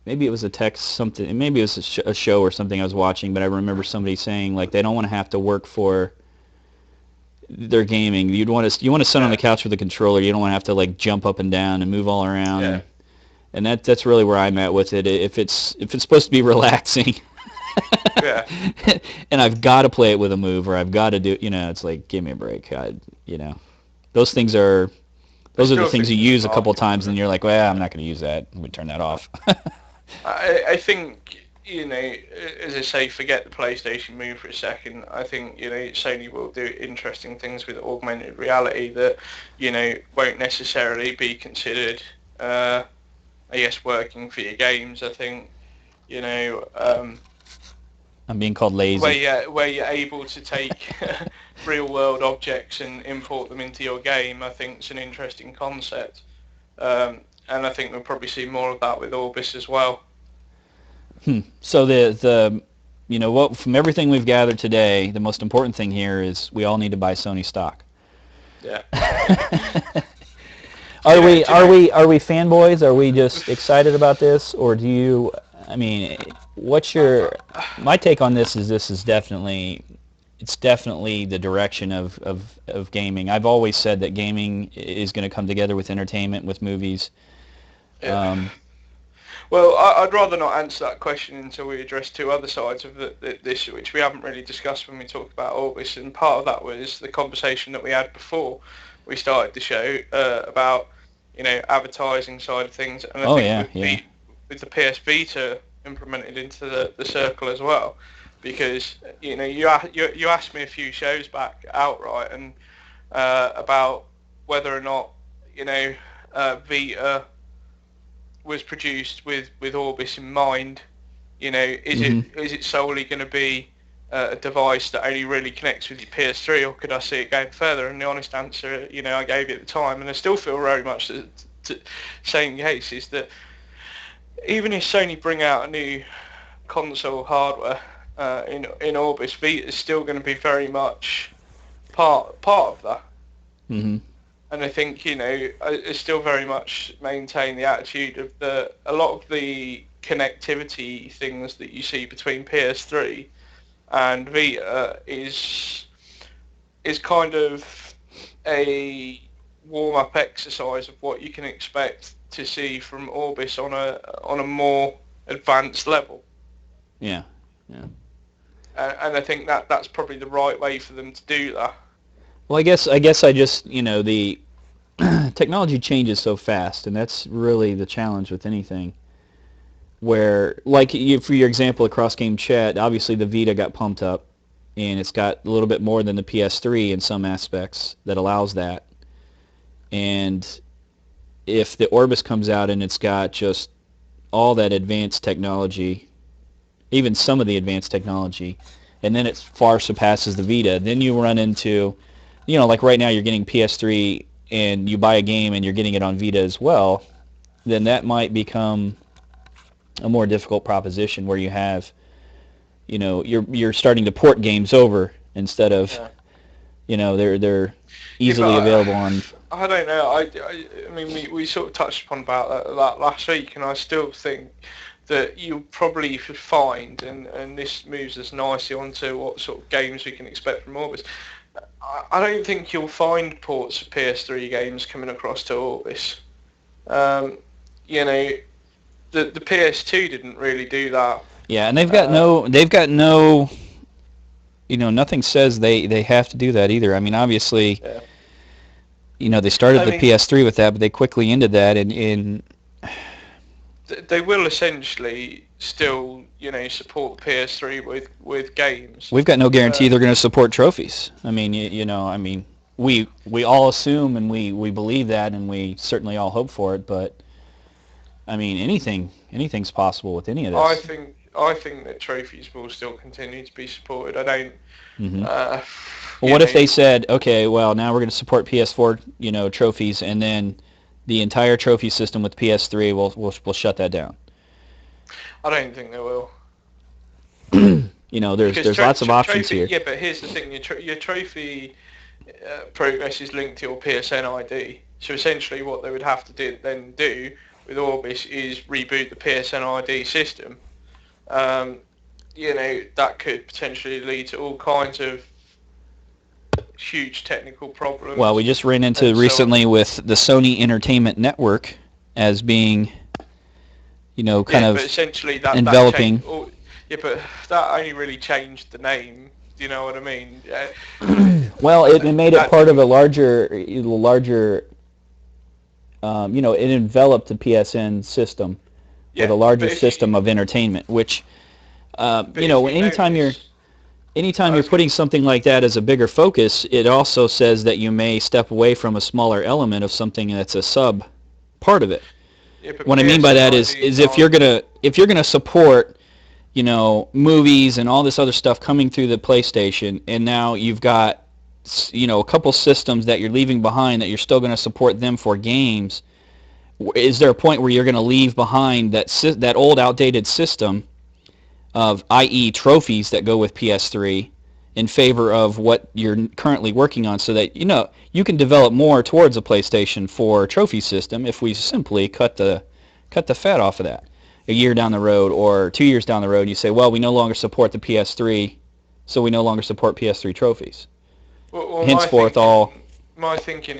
Maybe it was a tech something. Maybe it was a show or something I was watching. But I remember somebody saying like they don't want to have to work for their gaming. You want to sit on the couch with a controller. You don't want to have to like jump up and down and move all around. Yeah. And that's really where I'm at with it. If it's supposed to be relaxing, yeah, and I've got to play it with a Move, or I've got to do, it's like give me a break. Those things are the things you use a couple times, and you're like, well, I'm not going to use that. I'm going to turn that off. I think as I say, forget the PlayStation Move for a second. I think Sony will do interesting things with augmented reality that won't necessarily be considered. I guess working for your games. I think I'm being called lazy. Where you're able to take real world objects and import them into your game, I think it's an interesting concept, and I think we'll probably see more of that with Orbis as well. So from everything we've gathered today, the most important thing here is we all need to buy Sony stock. Yeah. Are we fanboys? Are we just excited about this, or do you? I mean, my take on this is definitely the direction of gaming. I've always said that gaming is going to come together with entertainment, with movies. Yeah. Well, I'd rather not answer that question until we address two other sides of this, which we haven't really discussed when we talked about Orbis, and part of that was the conversation that we had before we started the show about advertising side of things, and I think with the PS Vita implemented into the circle as well, because you asked me a few shows back outright and about whether or not Vita was produced with Orbis in mind. Is it solely going to be a device that only really connects with your PS3, or could I see it going further? And the honest answer, I gave you at the time, and I still feel very much the same case, is that even if Sony bring out a new console hardware in Orbis, Vita is still going to be very much part of that. Mm-hmm. And I think, I still very much maintain the attitude of a lot of the connectivity things that you see between PS3 and Vita is kind of a warm-up exercise of what you can expect to see from Orbis on a more advanced level. Yeah. And I think that's probably the right way for them to do that. Well, I guess I just, the technology changes so fast, and that's really the challenge with anything. Where, like for your example of cross-game chat, obviously the Vita got pumped up, and it's got a little bit more than the PS3 in some aspects that allows that. And if the Orbis comes out and it's got just all that advanced technology, even some of the advanced technology, and then it far surpasses the Vita, then you run into, like right now you're getting PS3 and you buy a game and you're getting it on Vita as well, then that might become a more difficult proposition where you have, you're starting to port games over instead of, they're easily available on. I don't know. I mean, we sort of touched upon about that last week, and I still think that you'll probably find, and this moves us nicely onto what sort of games we can expect from Orbis. I don't think you'll find ports of PS3 games coming across to Orbis. The PS2 didn't really do that. Yeah, and they've got no, nothing says they have to do that either. I mean, obviously, they started the PS3 with that, but they quickly ended that, and they will essentially still, support PS3 with games. We've got no guarantee they're going to support trophies. I mean, we all assume and we believe that, and we certainly all hope for it. But I mean, anything's possible with any of this. I think that trophies will still continue to be supported. I don't. Mm-hmm. Well, what if they said, okay, well, now we're going to support PS4, trophies, and then the entire trophy system with PS3, we'll shut that down? I don't think they will. There's lots of options here. Yeah, but here's the thing: your trophy progress is linked to your PSN ID. So essentially, what they would have to do with Orbis is reboot the PSN ID system. That could potentially lead to all kinds of huge technical problems. Well, we just ran into recently with the Sony Entertainment Network as being, kind of essentially enveloping. But that only really changed the name. Do you know what I mean? Well, it made it part of a larger, it enveloped the PSN system with a larger system of entertainment, which, anytime you're putting something like that as a bigger focus, it also says that you may step away from a smaller element of something that's a sub part of it. Yeah, what I mean by that is if you're gonna support, movies and all this other stuff coming through the PlayStation, and now you've got, a couple systems that you're leaving behind that you're still going to support them for games, is there a point where you're going to leave behind that old outdated system of, i.e. trophies that go with PS3, in favor of what you're currently working on, so that you can develop more towards a PlayStation 4 trophy system if we simply cut the fat off of that? A year down the road or 2 years down the road, you say, well, we no longer support the PS3, so we no longer support PS3 trophies. Well, henceforth, my thinking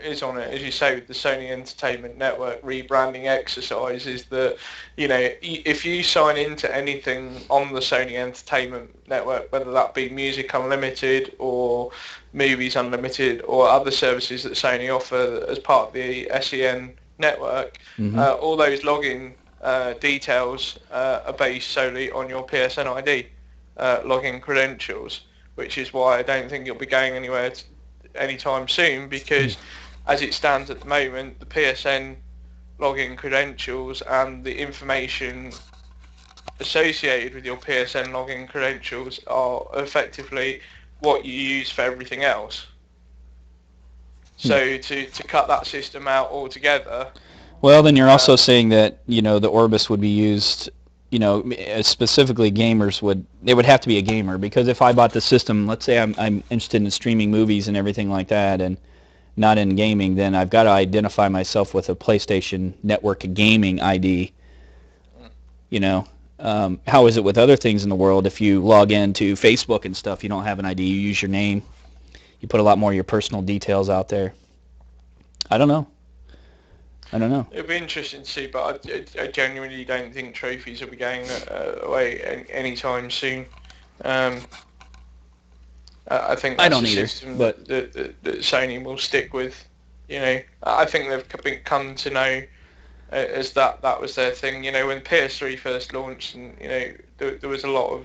is on it, as you say, with the Sony Entertainment Network rebranding exercise, is that, if you sign into anything on the Sony Entertainment Network, whether that be Music Unlimited or Movies Unlimited or other services that Sony offer as part of the SEN network, all those login details are based solely on your PSN ID login credentials, which is why I don't think you'll be going anywhere anytime soon, because as it stands at the moment, the PSN login credentials and the information associated with your PSN login credentials are effectively what you use for everything else. So to cut that system out altogether... Well, then you're also saying that, the Orbis would be used, specifically gamers they would have to be a gamer, because if I bought the system, let's say I'm interested in streaming movies and everything like that and not in gaming, then I've got to identify myself with a PlayStation Network gaming ID. How is it with other things in the world? If you log into Facebook and stuff, you don't have an ID, you use your name. You put a lot more of your personal details out there. I don't know. It'll be interesting to see, but I genuinely don't think trophies will be going away anytime soon. I think that's a system that Sony will stick with. I think they've come to know as that was their thing. When PS3 first launched, and there was a lot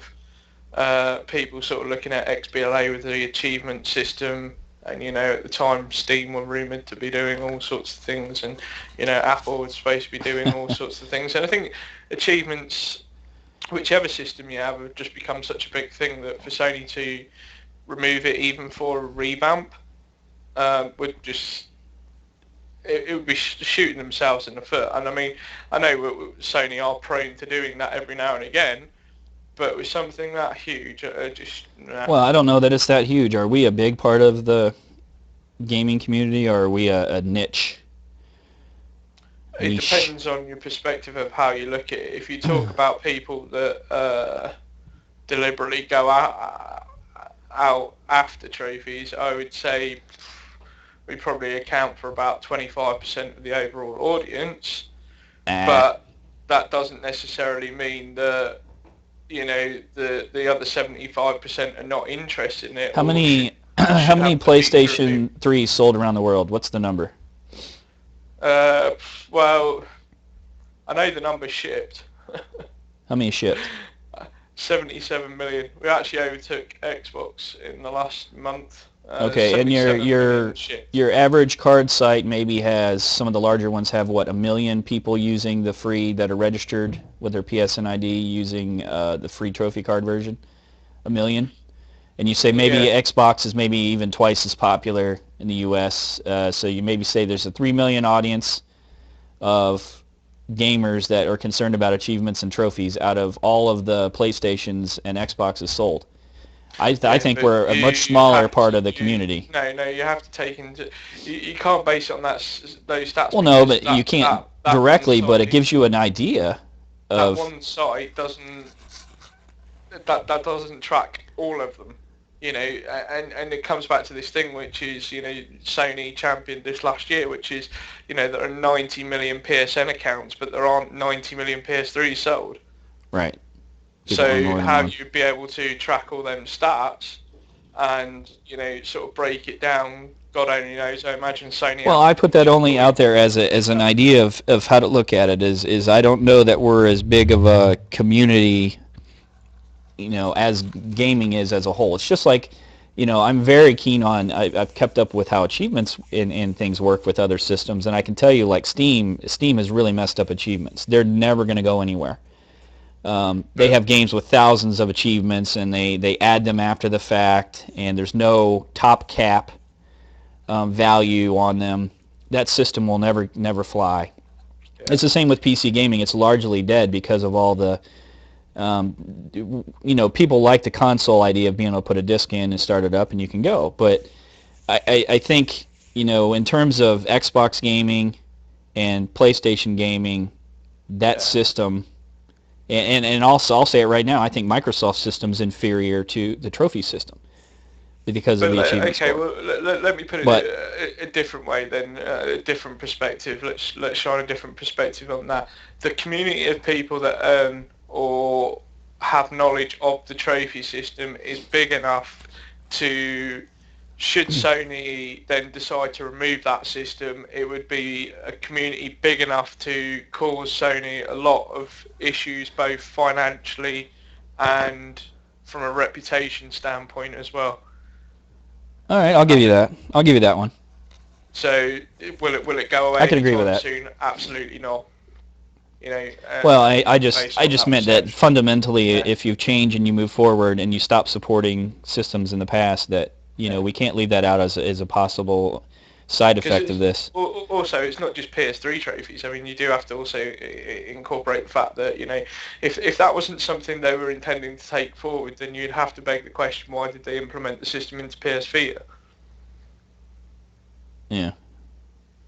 of people sort of looking at XBLA with the achievement system. And at the time, Steam were rumoured to be doing all sorts of things, and Apple was supposed to be doing all sorts of things. And I think achievements, whichever system you have just become such a big thing that for Sony to remove it even for a revamp would just... It would be shooting themselves in the foot. And I mean, I know Sony are prone to doing that every now and again, but with something that huge, Well, I don't know that it's that huge. Are we a big part of the gaming community, or are we a niche? It depends on your perspective of how you look at it. If you talk about people that deliberately go out after trophies, I would say we probably account for about 25% of the overall audience. But that doesn't necessarily mean that the other 75% are not interested in it. How many PlayStation 3s sold around the world? What's the number? Well, I know the number shipped. How many shipped? 77 million. We actually overtook Xbox in the last month. Okay, and 77 million shipped. your average card site maybe has, some of the larger ones have, what, 1 million people using the free, that are registered with their PSN ID using the free trophy card version? 1 million? And you say maybe Xbox is maybe even twice as popular in the U.S., so you maybe say there's a 3 million audience of gamers that are concerned about achievements and trophies out of all of the PlayStations and Xboxes sold. I think we're a much smaller part of the community. No, you have to take into... You can't base it on those stats. Well, no, but you can't directly, but it gives you an idea of... That one site doesn't... That doesn't track all of them. You know, and it comes back to this thing, which is, you know, Sony championed this last year, which is, you know, there are 90 million PSN accounts, but there aren't 90 million PS3s sold. Right. So how you'd be able to track all them stats and, you know, sort of break it down, God only knows. I imagine Sony... Well, I put that only out there as an idea of how to look at it, is I don't know that we're as big of a community, you know, as gaming is as a whole. It's just like, you know, I'm very keen on, I've kept up with how achievements in things work with other systems, and I can tell you, like, Steam has really messed up achievements. They're never going to go anywhere. They have games with thousands of achievements, and they add them after the fact, and there's no top cap value on them. That system will never fly. Yeah. It's the same with PC gaming. It's largely dead because of all the... you know, people like the console idea of being able to put a disc in and start it up and you can go. But I think, you know, in terms of Xbox gaming and PlayStation gaming, that system, and also I'll say it right now, I think Microsoft's system's inferior to the trophy system because of the achievement score. Well, let me put it a different way then, a different perspective. Let's shine a different perspective on that. The community of people that earn or have knowledge of the trophy system is big enough to, should Sony then decide to remove that system, it would be a community big enough to cause Sony a lot of issues, both financially and from a reputation standpoint as well. All right, I'll give you that. I'll give you that one. So will it go away? I can agree with that. Soon? Absolutely not. You know, well, I just meant that fundamentally, if you change and you move forward and you stop supporting systems in the past, that, you know, we can't leave that out as a possible side effect of this. Also, it's not just PS3 trophies. I mean, you do have to also incorporate the fact that, you know, if that wasn't something they were intending to take forward, then you'd have to beg the question, why did they implement the system into PS Vita? Yeah.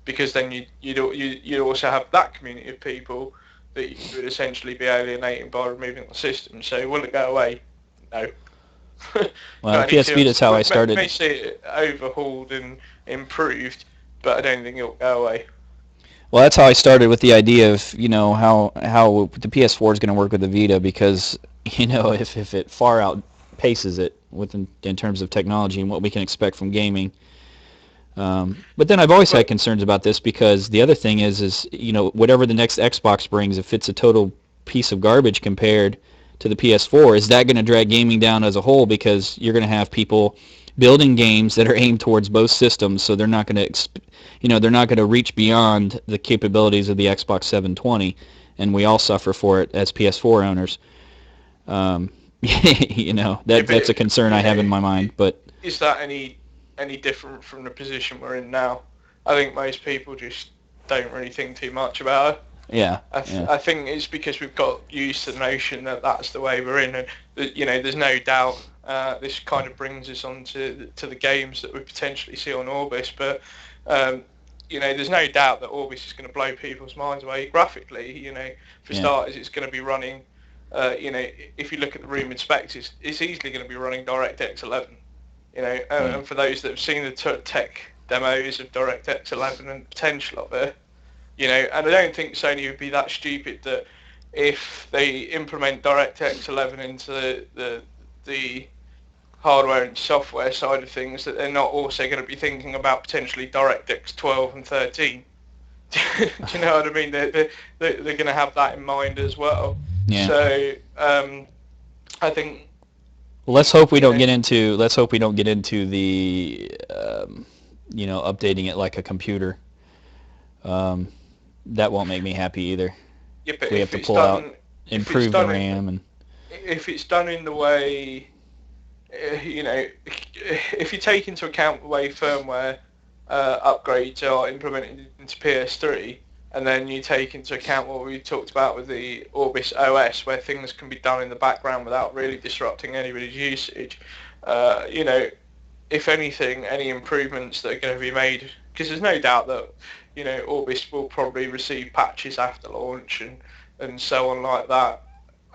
Because then you'd also have that community of people that you would essentially be alienating by removing the system. So will it go away? No. Well, PS Vita is how I started. You may see it overhauled and improved, but I don't think it'll go away. Well, that's how I started with the idea of, you know, how the PS4 is going to work with the Vita, because, you know, if it far outpaces it in terms of technology and what we can expect from gaming. But then I've always had concerns about this, because the other thing is, you know, whatever the next Xbox brings, if it's a total piece of garbage compared to the PS4, is that going to drag gaming down as a whole? Because you're going to have people building games that are aimed towards both systems, so they're not going to, you know, they're not going to reach beyond the capabilities of the Xbox 720, and we all suffer for it as PS4 owners. You know, that's a concern I have in my mind. But is that any different from the position we're in now? I think most people just don't really think too much about it. Yeah. I think it's because we've got used to the notion that that's the way we're in, and you know, there's no doubt. This kind of brings us on to the games that we potentially see on Orbis, but you know, there's no doubt that Orbis is going to blow people's minds away graphically. You know, for starters, it's going to be running. You know, if you look at the rumoured specs, it's easily going to be running DirectX 11. You know, and for those that have seen the tech demos of DirectX 11 and the potential of it, you know, and I don't think Sony would be that stupid that if they implement DirectX 11 into the hardware and software side of things, that they're not also going to be thinking about potentially DirectX 12 and 13 Do you know what I mean? They're going to have that in mind as well. Yeah. So I think. Well, let's hope we you don't know, get into. Let's hope we don't get into the, updating it like a computer. That won't make me happy either. Yeah, but We have to pull out, if it's improve the done RAM, and if it's done in the way, if you take into account the way firmware upgrades are implemented into PS3, and then you take into account what we talked about with the Orbis OS, where things can be done in the background without really disrupting anybody's usage, if anything, any improvements that are going to be made, because there's no doubt that, Orbis will probably receive patches after launch and so on like that.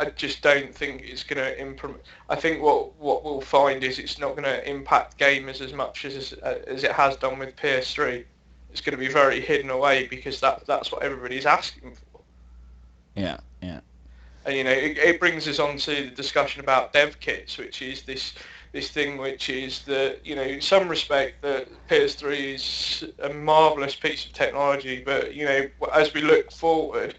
I just don't think it's going to implement. I think what we'll find is it's not going to impact gamers as much as it has done with PS3. It's going to be very hidden away because that's what everybody's asking for. yeah. And it brings us on to the discussion about dev kits, which is this thing which is that, in some respect, the PS3 is a marvelous piece of technology, but as we look forward,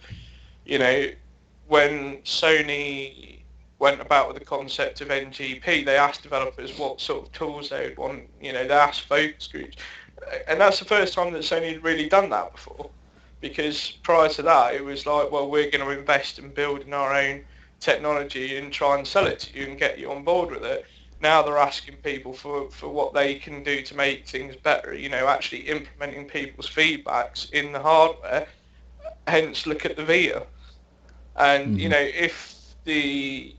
when Sony went about with the concept of NGP, they asked developers what sort of tools they would want. They asked focus groups, and that's the first time that Sony had really done that before. Because prior to that, it was like, well, we're going to invest and build in our own technology and try and sell it to you and get you on board with it. Now they're asking people for what they can do to make things better, actually implementing people's feedbacks in the hardware. Hence, look at the Vita. And, if the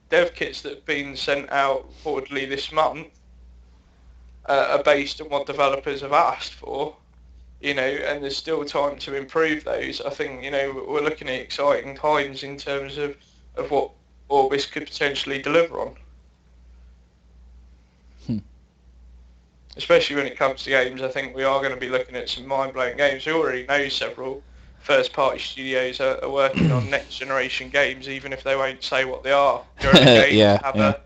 dev kits that have been sent out reportedly this month are based on what developers have asked for, and there's still time to improve those, I think, we're looking at exciting times in terms of what Orbis could potentially deliver on. Especially when it comes to games, I think we are going to be looking at some mind-blowing games. We already know several first-party studios are working on next-generation games, even if they won't say what they are. Gorilla Games have a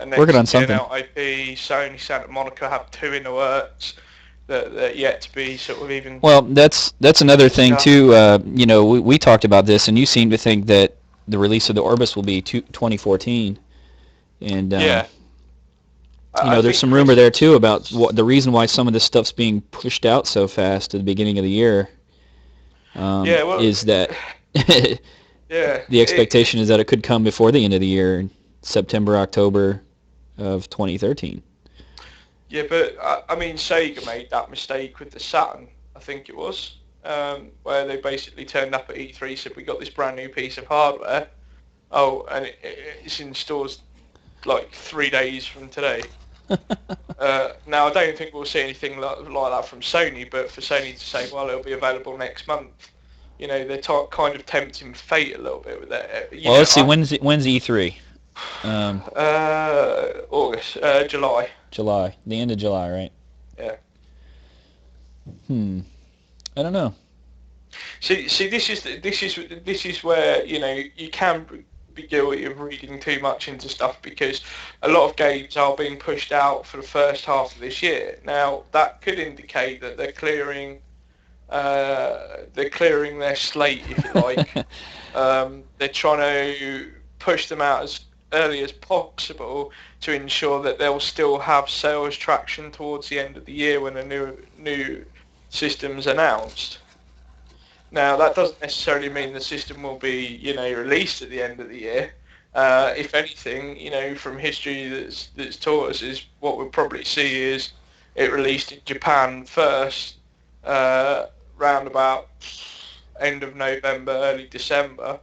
next-gen IP. Sony Santa Monica have 2 in the works that are yet to be sort of even. Well, that's another thing too. We talked about this, and you seem to think that the release of the Orbis will be 2014, and there's some rumor there too about the reason why some of this stuff's being pushed out so fast at the beginning of the year. Is that the expectation is that it could come before the end of the year, September, October of 2013. Yeah, but I mean, Sega made that mistake with the Saturn, I think it was, where they basically turned up at E3, said we got this brand new piece of hardware. Oh, and it's in stores like 3 days from today. Now, I don't think we'll see anything like that from Sony, but for Sony to say, well, it'll be available next month, they're kind of tempting fate a little bit with that. Well, let's see, when's E3? August, July. July, the end of July, right? Yeah. I don't know. See, this is where you can be guilty of reading too much into stuff, because a lot of games are being pushed out for the first half of this year. Now that could indicate that they're clearing their slate, if you like. They're trying to push them out as early as possible to ensure that they'll still have sales traction towards the end of the year when a new system's announced. Now, that doesn't necessarily mean the system will be, released at the end of the year. If anything, from history that's taught us, is what we'll probably see is it released in Japan first, round about end of November, early December,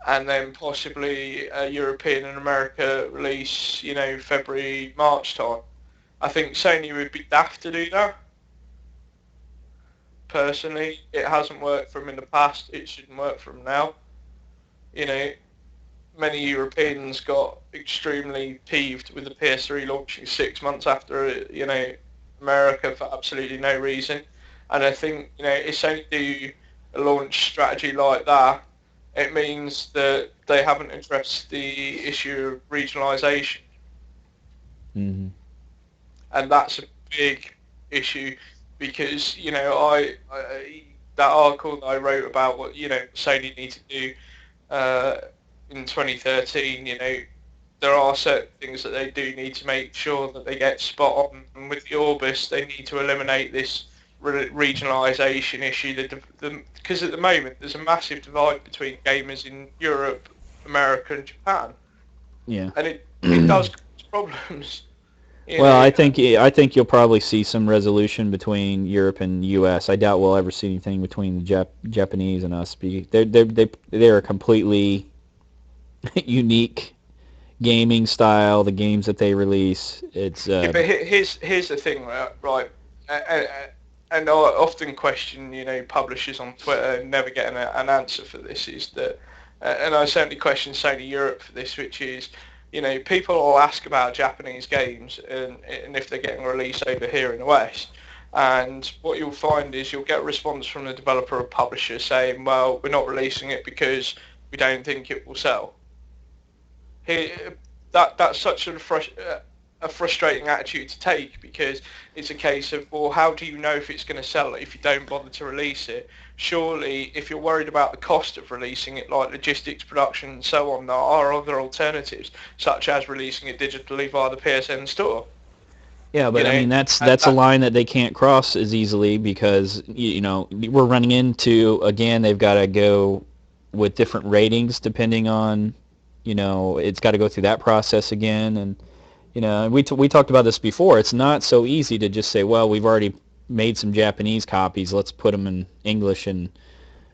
and then possibly European and America release, February, March time. I think Sony would be daft to do that. Personally, it hasn't worked for them in the past. It shouldn't work for them now. Many Europeans got extremely peeved with the PS3 launching 6 months after, America for absolutely no reason. And I think, if Sony do a launch strategy like that, it means that they haven't addressed the issue of regionalisation. Mm-hmm. And that's a big issue. because that article that I wrote about what Sony need to do in 2013, there are certain things that they do need to make sure that they get spot on. And with the Orbis, they need to eliminate this regionalisation issue. Because at the moment, there's a massive divide between gamers in Europe, America, and Japan. Yeah. And it does cause problems. Well, I think you'll probably see some resolution between Europe and U.S. I doubt we'll ever see anything between the Japanese and us. They're a completely unique gaming style. The games that they release, it's. Yeah, but here's the thing, right? And I often question, publishers on Twitter and never get an answer for this. Is that, and I certainly question Sony Europe for this, which is, people will ask about Japanese games and if they're getting released over here in the West. And what you'll find is you'll get a response from the developer or publisher saying, well, we're not releasing it because we don't think it will sell. That's such a frustrating attitude to take, because it's a case of, well, how do you know if it's going to sell if you don't bother to release it? Surely, if you're worried about the cost of releasing it, like logistics, production, and so on, there are other alternatives, such as releasing it digitally via the PSN store. Yeah, but I mean that's a line that they can't cross as easily, because we're running into, again, they've got to go with different ratings depending on, it's got to go through that process again. And we talked about this before. It's not so easy to just say, well, we've already made some Japanese copies, let's put them in English and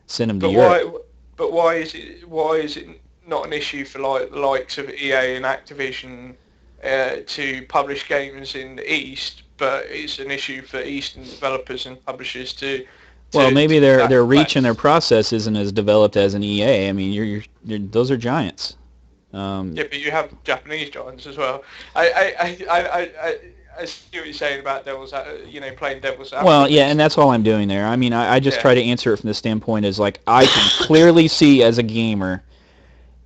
send them to Europe. But why is it not an issue for the likes of EA and Activision to publish games in the East, but it's an issue for Eastern developers and publishers to well, maybe their reach and their process isn't as developed as an EA. I mean, you're those are giants. Yeah, but you have Japanese giants as well. I see what you're saying about playing devil's advocate. Well, yeah, and that's all I'm doing there. I mean, I just try to answer it from the standpoint as, like, I can clearly see as a gamer,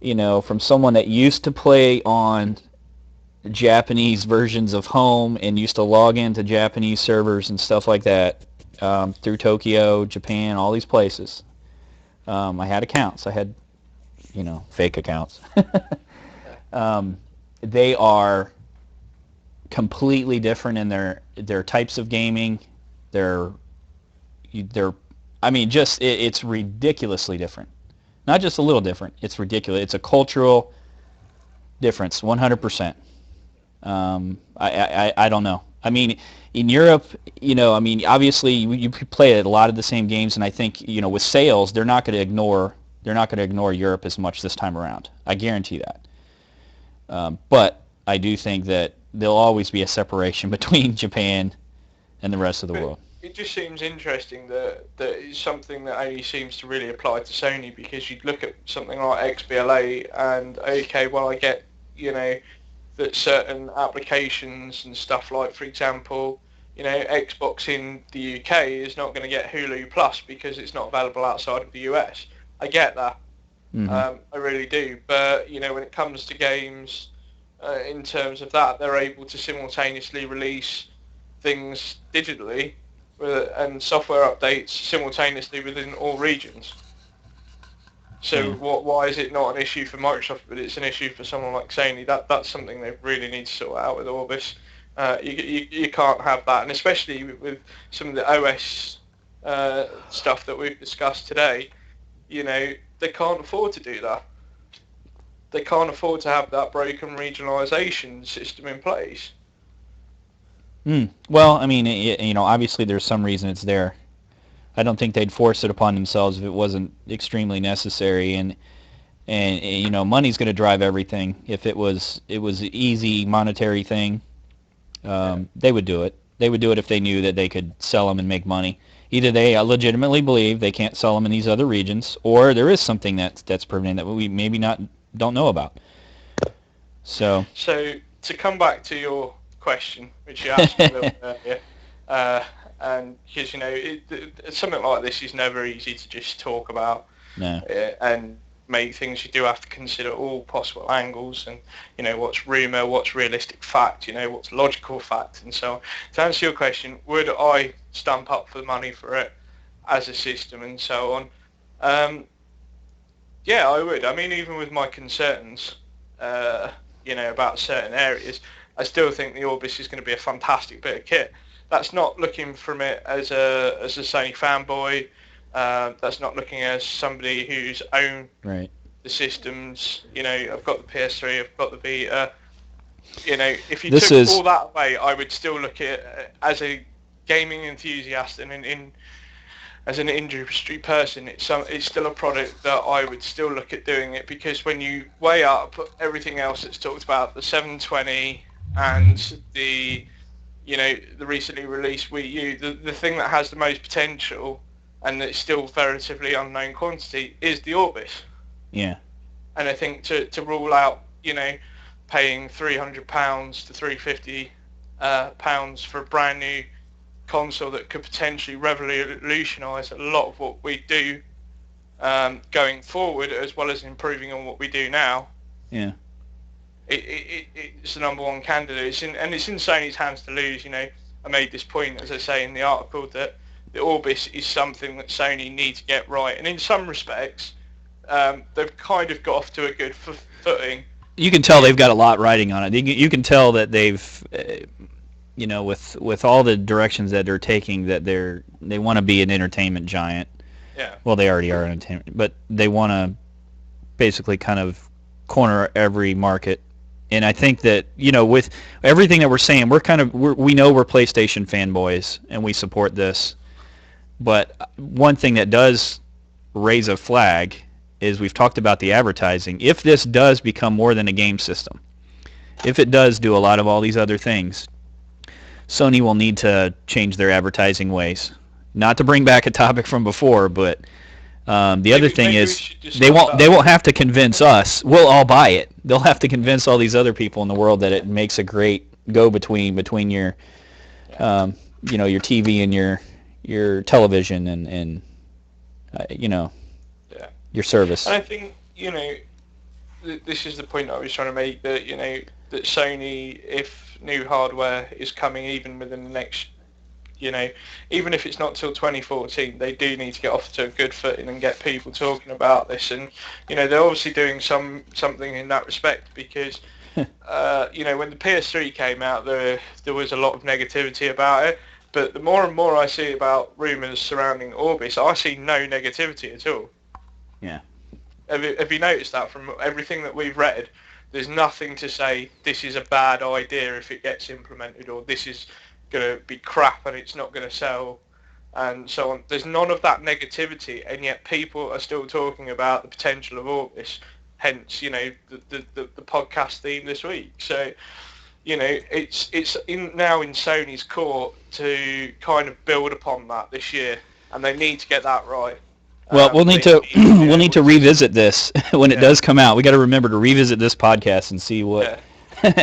from someone that used to play on Japanese versions of Home and used to log into Japanese servers and stuff like that, through Tokyo, Japan, all these places. I had accounts. I had, fake accounts. They are completely different in their types of gaming. It's ridiculously different. Not just a little different. It's ridiculous. It's a cultural difference, 100%. I don't know. I mean, in Europe, obviously you play a lot of the same games, and I think, with sales, they're not going to ignore Europe as much this time around. I guarantee that. But I do think that there'll always be a separation between Japan and the rest of the world. It just seems interesting that it's something that only seems to really apply to Sony, because you'd look at something like XBLA and, okay, well, I get, that certain applications and stuff, like, for example, Xbox in the UK is not going to get Hulu Plus because it's not available outside of the US. I get that. Mm-hmm. I really do. But, when it comes to games, in terms of that, they're able to simultaneously release things digitally and software updates simultaneously within all regions. So why is it not an issue for Microsoft, but it's an issue for someone like Sony? That's something they really need to sort out with Orbis. You can't have that, and especially with some of the OS stuff that we've discussed today, they can't afford to do that. They can't afford to have that broken regionalisation system in place. Well, I mean, obviously there's some reason it's there. I don't think they'd force it upon themselves if it wasn't extremely necessary, and money's going to drive everything. If it was an easy monetary thing, they would do it. They would do it if they knew that they could sell them and make money. Either they legitimately believe they can't sell them in these other regions, or there is something that's preventing that we maybe don't know about. So to come back to your question, which you asked me a little bit earlier, and because something like this is never easy to just talk about, no. And make things, you do have to consider all possible angles and, you know, what's rumour, what's realistic fact, you know, what's logical fact, and so on. To answer your question, would I stump up for the money for it as a system and so on? Yeah, I would. I mean, even with my concerns, you know, about certain areas, I still think the Orbis is going to be a fantastic bit of kit. That's not looking from it as a Sony fanboy. That's not looking as somebody who's owned the systems. You know, I've got the PS3, I've got the Vita. You know, if you took all that away, I would still look at it as a gaming enthusiast and as an industry person, it's still a product that I would still look at doing it, because when you weigh up everything else that's talked about, the 720 and the, you know, the recently released Wii U, the thing that has the most potential and it's still relatively unknown quantity is the Orbis. Yeah. And I think to rule out, you know, paying £300 to £350 for a brand new console that could potentially revolutionise a lot of what we do going forward, as well as improving on what we do now. Yeah. It's the number one candidate. It's in Sony's hands to lose. You know, I made this point, as I say in the article, that the Orbis is something that Sony need to get right, and in some respects, they've kind of got off to a good footing. You can tell they've got a lot riding on it. You can tell that they've, you know, with all the directions that they're taking, that they want to be an entertainment giant. Yeah. Well, they already are an entertainment, but they want to basically kind of corner every market. And I think that, you know, with everything that we're saying, we know we're PlayStation fanboys and we support this. But one thing that does raise a flag is we've talked about the advertising. If this does become more than a game system, if it does do a lot of all these other things, Sony will need to change their advertising ways. Not to bring back a topic from before, but the other thing is they won't have to convince us. We'll all buy it. They'll have to convince all these other people in the world that it makes a great go-between between your, you know, your TV and your television and you know, your service. And I think, you know, this is the point I was trying to make, that, you know, that Sony, if new hardware is coming even within the next, you know, even if it's not till 2014, they do need to get off to a good footing and get people talking about this. And, you know, they're obviously doing something in that respect, because, you know, when the PS3 came out, there was a lot of negativity about it. But the more and more I see about rumours surrounding Orbis, I see no negativity at all. Yeah. Have you noticed that from everything that we've read? There's nothing to say this is a bad idea if it gets implemented, or this is going to be crap and it's not going to sell, and so on. There's none of that negativity, and yet people are still talking about the potential of Orbis. Hence, you know, the podcast theme this week. So, you know, it's now in Sony's court to kind of build upon that this year, and they need to get that right. Well, we'll need to revisit this when it does come out. We got to remember to revisit this podcast and see what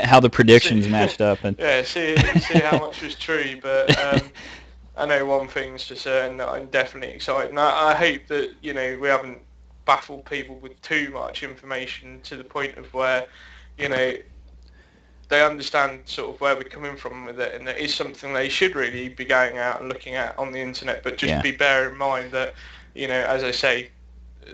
how the predictions matched up, and see how much was true. But I know one thing's for certain, that I'm definitely excited, and I hope that, you know, we haven't baffled people with too much information to the point of where, you know, they understand sort of where we're coming from with it, and it is something they should really be going out and looking at on the internet. But just be bear in mind that, you know, as I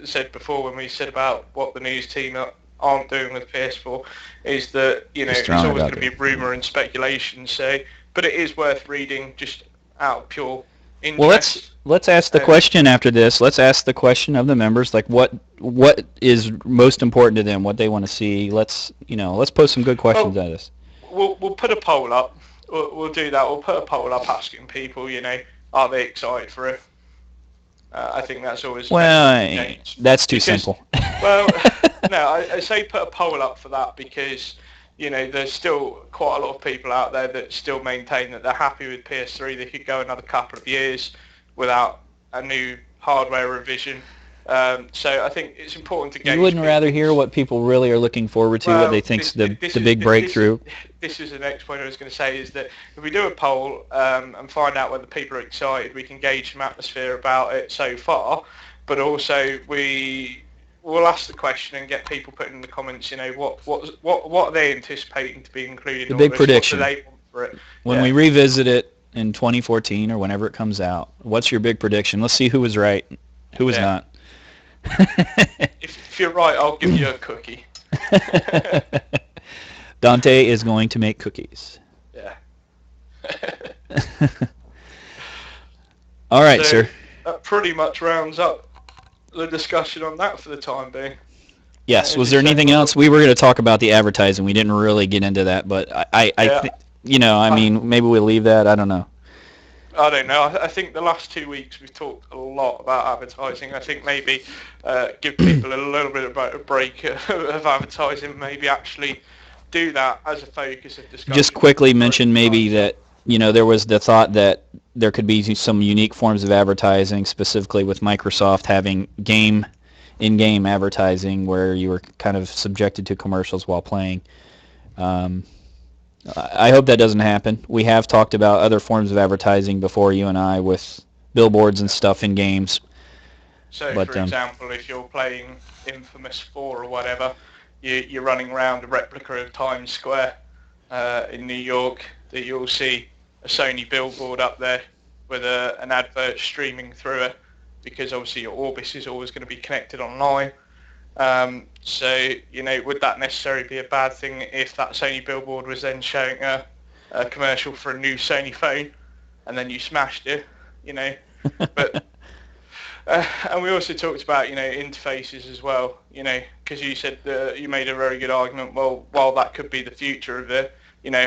said before when we said about what the news team aren't doing with PS4, is that, you know, it's always going to be rumour and speculation. So, but it is worth reading just out of pure interest. Well, let's ask the question after this. Let's ask the question of the members, like what is most important to them, what they want to see. Let's post some good questions at us. We'll put a poll up. We'll do that. We'll put a poll up asking people, you know, are they excited for it? I think that's always... Well, that's too simple. Well, no, I say put a poll up for that because, you know, there's still quite a lot of people out there that still maintain that they're happy with PS3. They could go another couple of years without a new hardware revision. So I think it's important to gauge... You wouldn't rather hear what people really are looking forward to, what they think's the big breakthrough? This is the next point I was going to say, is that if we do a poll and find out whether people are excited, we can gauge some atmosphere about it so far, but also we we'll ask the question and get people putting in the comments. What are they anticipating to be included? The in all big this? prediction. What do they want for it? When we revisit it in 2014 or whenever it comes out, what's your big prediction? Let's see who was right, who was not. If you're right, I'll give you a cookie. Dante is going to make cookies. Yeah. All right, sir. That pretty much rounds up the discussion on that for the time being. Yes. Was there anything else? We were going to talk about the advertising. We didn't really get into that, but I mean, maybe we'll leave that. I don't know. I don't know. I think the last 2 weeks we've talked a lot about advertising. I think maybe give people a little bit of a break of advertising. Maybe actually do that as a focus of discussion. Just quickly mention maybe that there was the thought that there could be some unique forms of advertising, specifically with Microsoft having in-game advertising where you were kind of subjected to commercials while playing. I hope that doesn't happen. We have talked about other forms of advertising before, you and I, with billboards and stuff in games. So, for example, if you're playing Infamous 4 or whatever, you're running around a replica of Times Square in New York, that you'll see a Sony billboard up there with an advert streaming through it, because obviously your Orbis is always going to be connected online. So, would that necessarily be a bad thing if that Sony billboard was then showing a commercial for a new Sony phone and then you smashed it, But and we also talked about, interfaces as well, because you said you made a very good argument. Well, while that could be the future of it,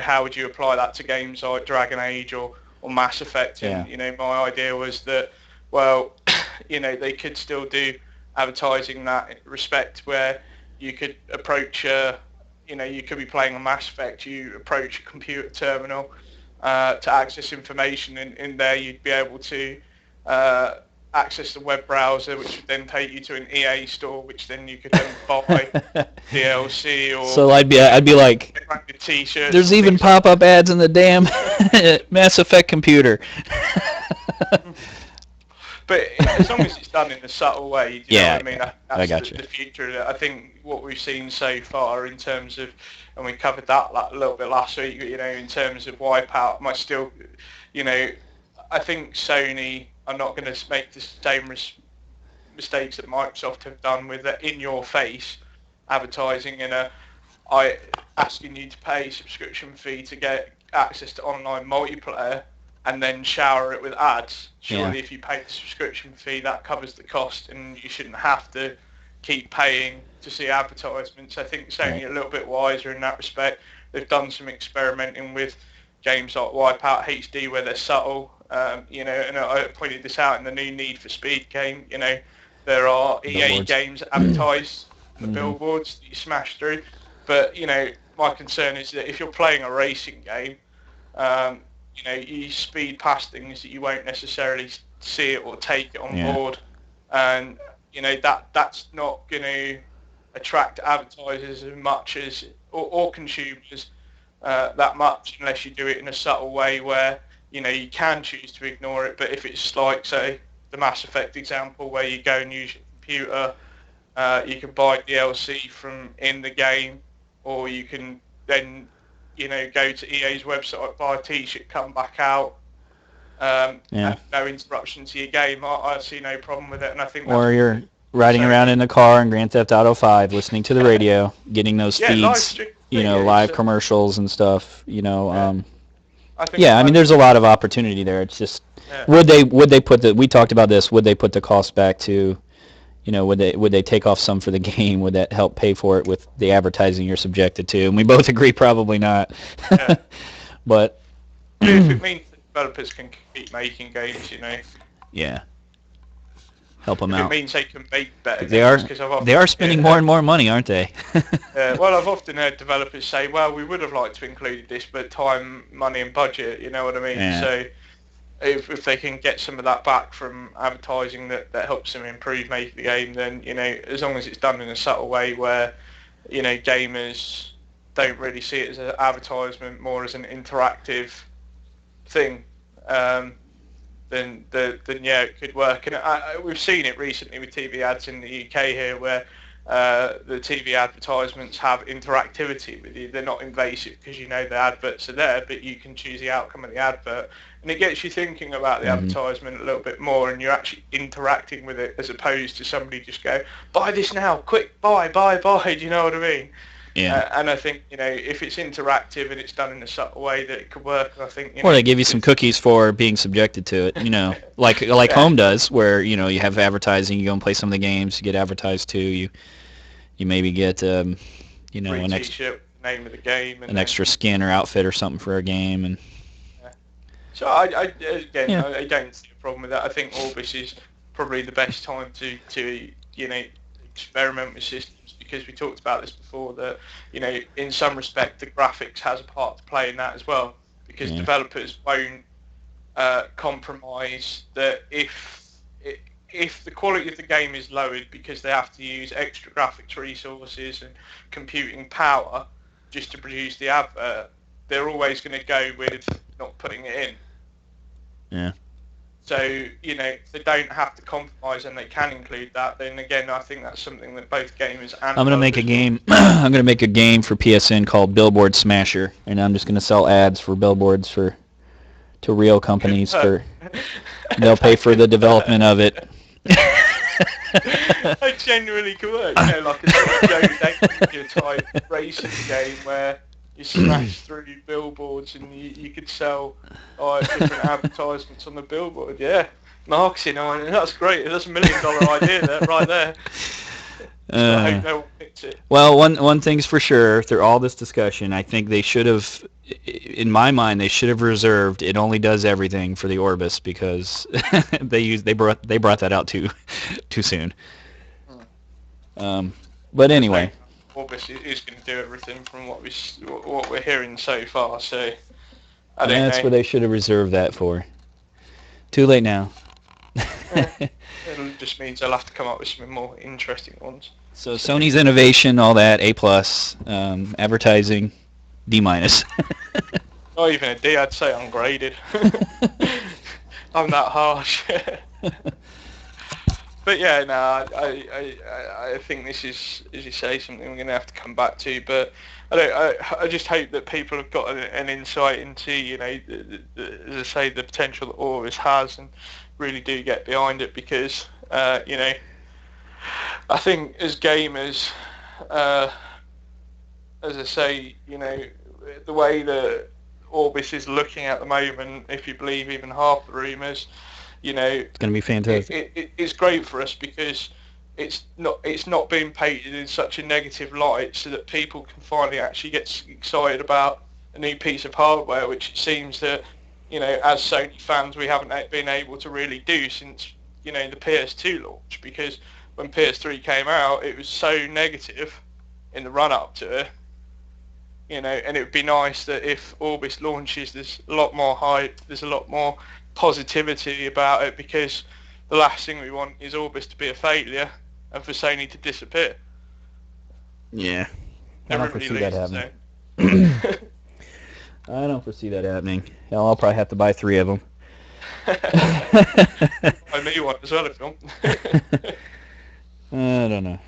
how would you apply that to games like Dragon Age or Mass Effect? And, my idea was that, well, they could still do advertising in that respect where you could approach, you could be playing a Mass Effect, you approach a computer terminal to access information, and in there you'd be able to access the web browser, which would then take you to an EA store, which then you could then buy DLC or... So I'd be like, T-shirts. There's even pop-up ads in the damn Mass Effect computer. But as long as it's done in a subtle way, you know what I mean? That's I got the future. I think what we've seen so far in terms of, and we covered that a little bit last week, in terms of Wipeout, might still, I think Sony are not going to make the same mistakes that Microsoft have done with the in-your-face advertising and asking you to pay a subscription fee to get access to online multiplayer, and then shower it with ads. Surely if you pay the subscription fee, that covers the cost, and you shouldn't have to keep paying to see advertisements. I think Sony a little bit wiser in that respect. They've done some experimenting with games like Wipeout HD where they're subtle, and I pointed this out in the new Need for Speed game. There are EA games advertised on the billboards that you smash through. But, my concern is that if you're playing a racing game, you speed past things that you won't necessarily see it or take it on board, and that's not going to attract advertisers as much as or consumers that much unless you do it in a subtle way where you can choose to ignore it. But if it's like, say, the Mass Effect example where you go and use your computer, you can buy DLC from in the game, or you can then go to EA's website, buy a T-shirt, come back out, and no interruption to your game. I see no problem with it, and I think. Or you're riding around in a car in Grand Theft Auto 5, listening to the radio, getting those feeds, live commercials and stuff. I mean, there's a lot of opportunity there. It's just would they put we talked about this. Would they put the cost back to? Would they take off some for the game? Would that help pay for it with the advertising you're subjected to? And we both agree probably not. But if it means that developers can keep making games, Yeah. Help them out. It means they can make better games. They are spending more and more money, aren't they? Well, I've often heard developers say, well, we would have liked to include this, but time, money and budget, you know what I mean? Yeah. So if they can get some of that back from advertising that helps them improve making the game, then as long as it's done in a subtle way where gamers don't really see it as an advertisement, more as an interactive thing, then it could work. And we've seen it recently with TV ads in the UK here where the TV advertisements have interactivity with you. They're not invasive because you know the adverts are there, but you can choose the outcome of the advert. And it gets you thinking about the advertisement a little bit more, and you're actually interacting with it as opposed to somebody just go, buy this now, quick, buy, do you know what I mean? Yeah. And I think, if it's interactive and it's done in a subtle way that it could work, I think, Or they give you some cookies for being subjected to it, like Yeah. Home does, where, you have advertising, you go and play some of the games, you get advertised to, you maybe get, free an t-shirt, name of the game. And an extra skin or outfit or something for a game. And So I Yeah. don't see a problem with that. I think Orbis is probably the best time to experiment with systems, because we talked about this before, that in some respect the graphics has a part to play in that as well, because developers won't compromise that if the quality of the game is lowered because they have to use extra graphics resources and computing power just to produce the advert, they're always going to go with not putting it in. Yeah. So, if they don't have to compromise and they can include that, then again, I think that's something that both gamers and I'm gonna make a game. I'm gonna make a game for PSN called Billboard Smasher, and I'm just gonna sell ads for billboards to real companies. They'll pay for the development of it. That genuinely could work, like a sort of Joe Danger type racing game where you smash through billboards and you could sell different advertisements on the billboard. Yeah, marketing, that's great. That's $1 million idea there, right there. I hope no one picks it. Well, one thing's for sure, through all this discussion, I think they should have, in my mind, they should have reserved "it only does everything" for the Orbis, because they brought that out too soon. But anyway, Orbis is going to do everything from what we're hearing so far. So I don't know. That's what they should have reserved that for. Too late now. It just means they'll have to come up with some more interesting ones. So Sony's innovation, all that, A+, advertising, D-. Not even a D, I'd say ungraded. I'm that harsh. But yeah, no, I think this is, as you say, something we're going to have to come back to. But I just hope that people have got an insight into, as I say, the potential that Orbis has, and really do get behind it, because, I think as gamers, as I say, the way that Orbis is looking at the moment, if you believe even half the rumours, it's going to be fantastic. It's great for us, because it's not being painted in such a negative light, so that people can finally actually get excited about a new piece of hardware, which it seems that, as Sony fans, we haven't been able to really do since, the PS2 launch, because when PS3 came out, it was so negative in the run-up to it, and it would be nice that if Orbis launches, there's a lot more hype, there's a lot more positivity about it, because the last thing we want is Orbis to be a failure and for Sony to disappear. Yeah. I don't foresee that happening. I don't foresee that happening. Hell, I'll probably have to buy 3 of them. Buy me one as well if you want. I don't know.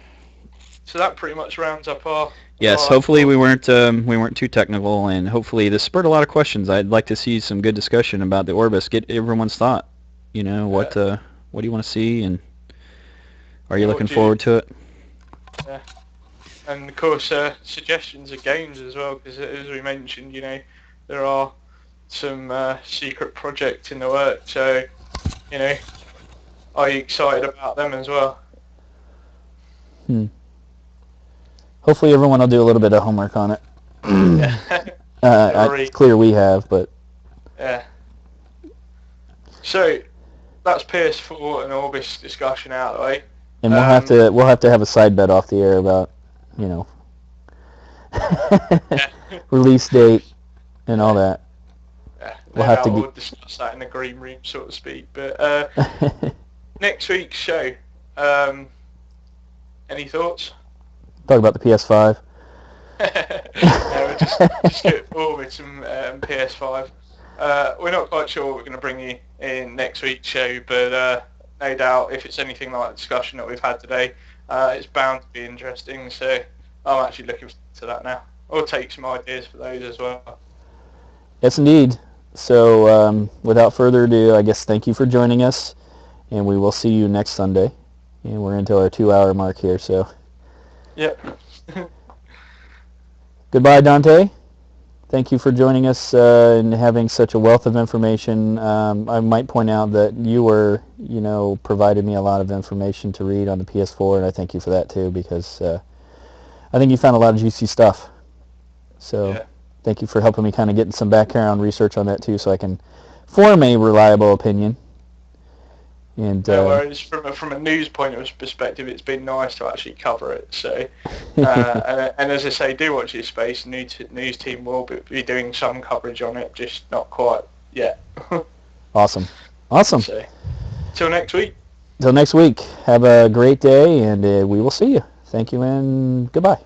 So that pretty much rounds up our... Yes, hopefully we weren't too technical, and hopefully this spurred a lot of questions. I'd like to see some good discussion about the Orbis. Get everyone's thought. What do you want to see, and are you looking forward to it? Yeah. And of course, suggestions of games as well, because as we mentioned, there are some secret projects in the works. So, are you excited about them as well? Hopefully everyone will do a little bit of homework on it. It's clear we have, but... Yeah. So, that's PS4 and Orbis discussion out of the way. And we'll have to have a side bet off the air about, release date and all that. Yeah, we'll discuss that in the green room, so to speak. But next week's show, any thoughts? Talk about the PS5. We'll just get Orbis and PS5. We're not quite sure what we're going to bring you in next week's show, but no doubt if it's anything like the discussion that we've had today, It's bound to be interesting, so I'm actually looking forward to that now. I'll take some ideas for those as well. Yes, indeed. So without further ado, I guess thank you for joining us, and we will see you next Sunday. And we're into our 2-hour mark here, so. Yep. Goodbye, Dante. Thank you for joining us and having such a wealth of information. I might point out that you were, provided me a lot of information to read on the PS4, and I thank you for that too, because I think you found a lot of juicy stuff. So Yeah. thank you for helping me kind of get some background research on that too, so I can form a reliable opinion. And No worries. From a news point of perspective, it's been nice to actually cover it. So, and as I say, do watch this space. News team will be doing some coverage on it, just not quite yet. Awesome. So, till next week. Till next week. Have a great day, and we will see you. Thank you, and goodbye.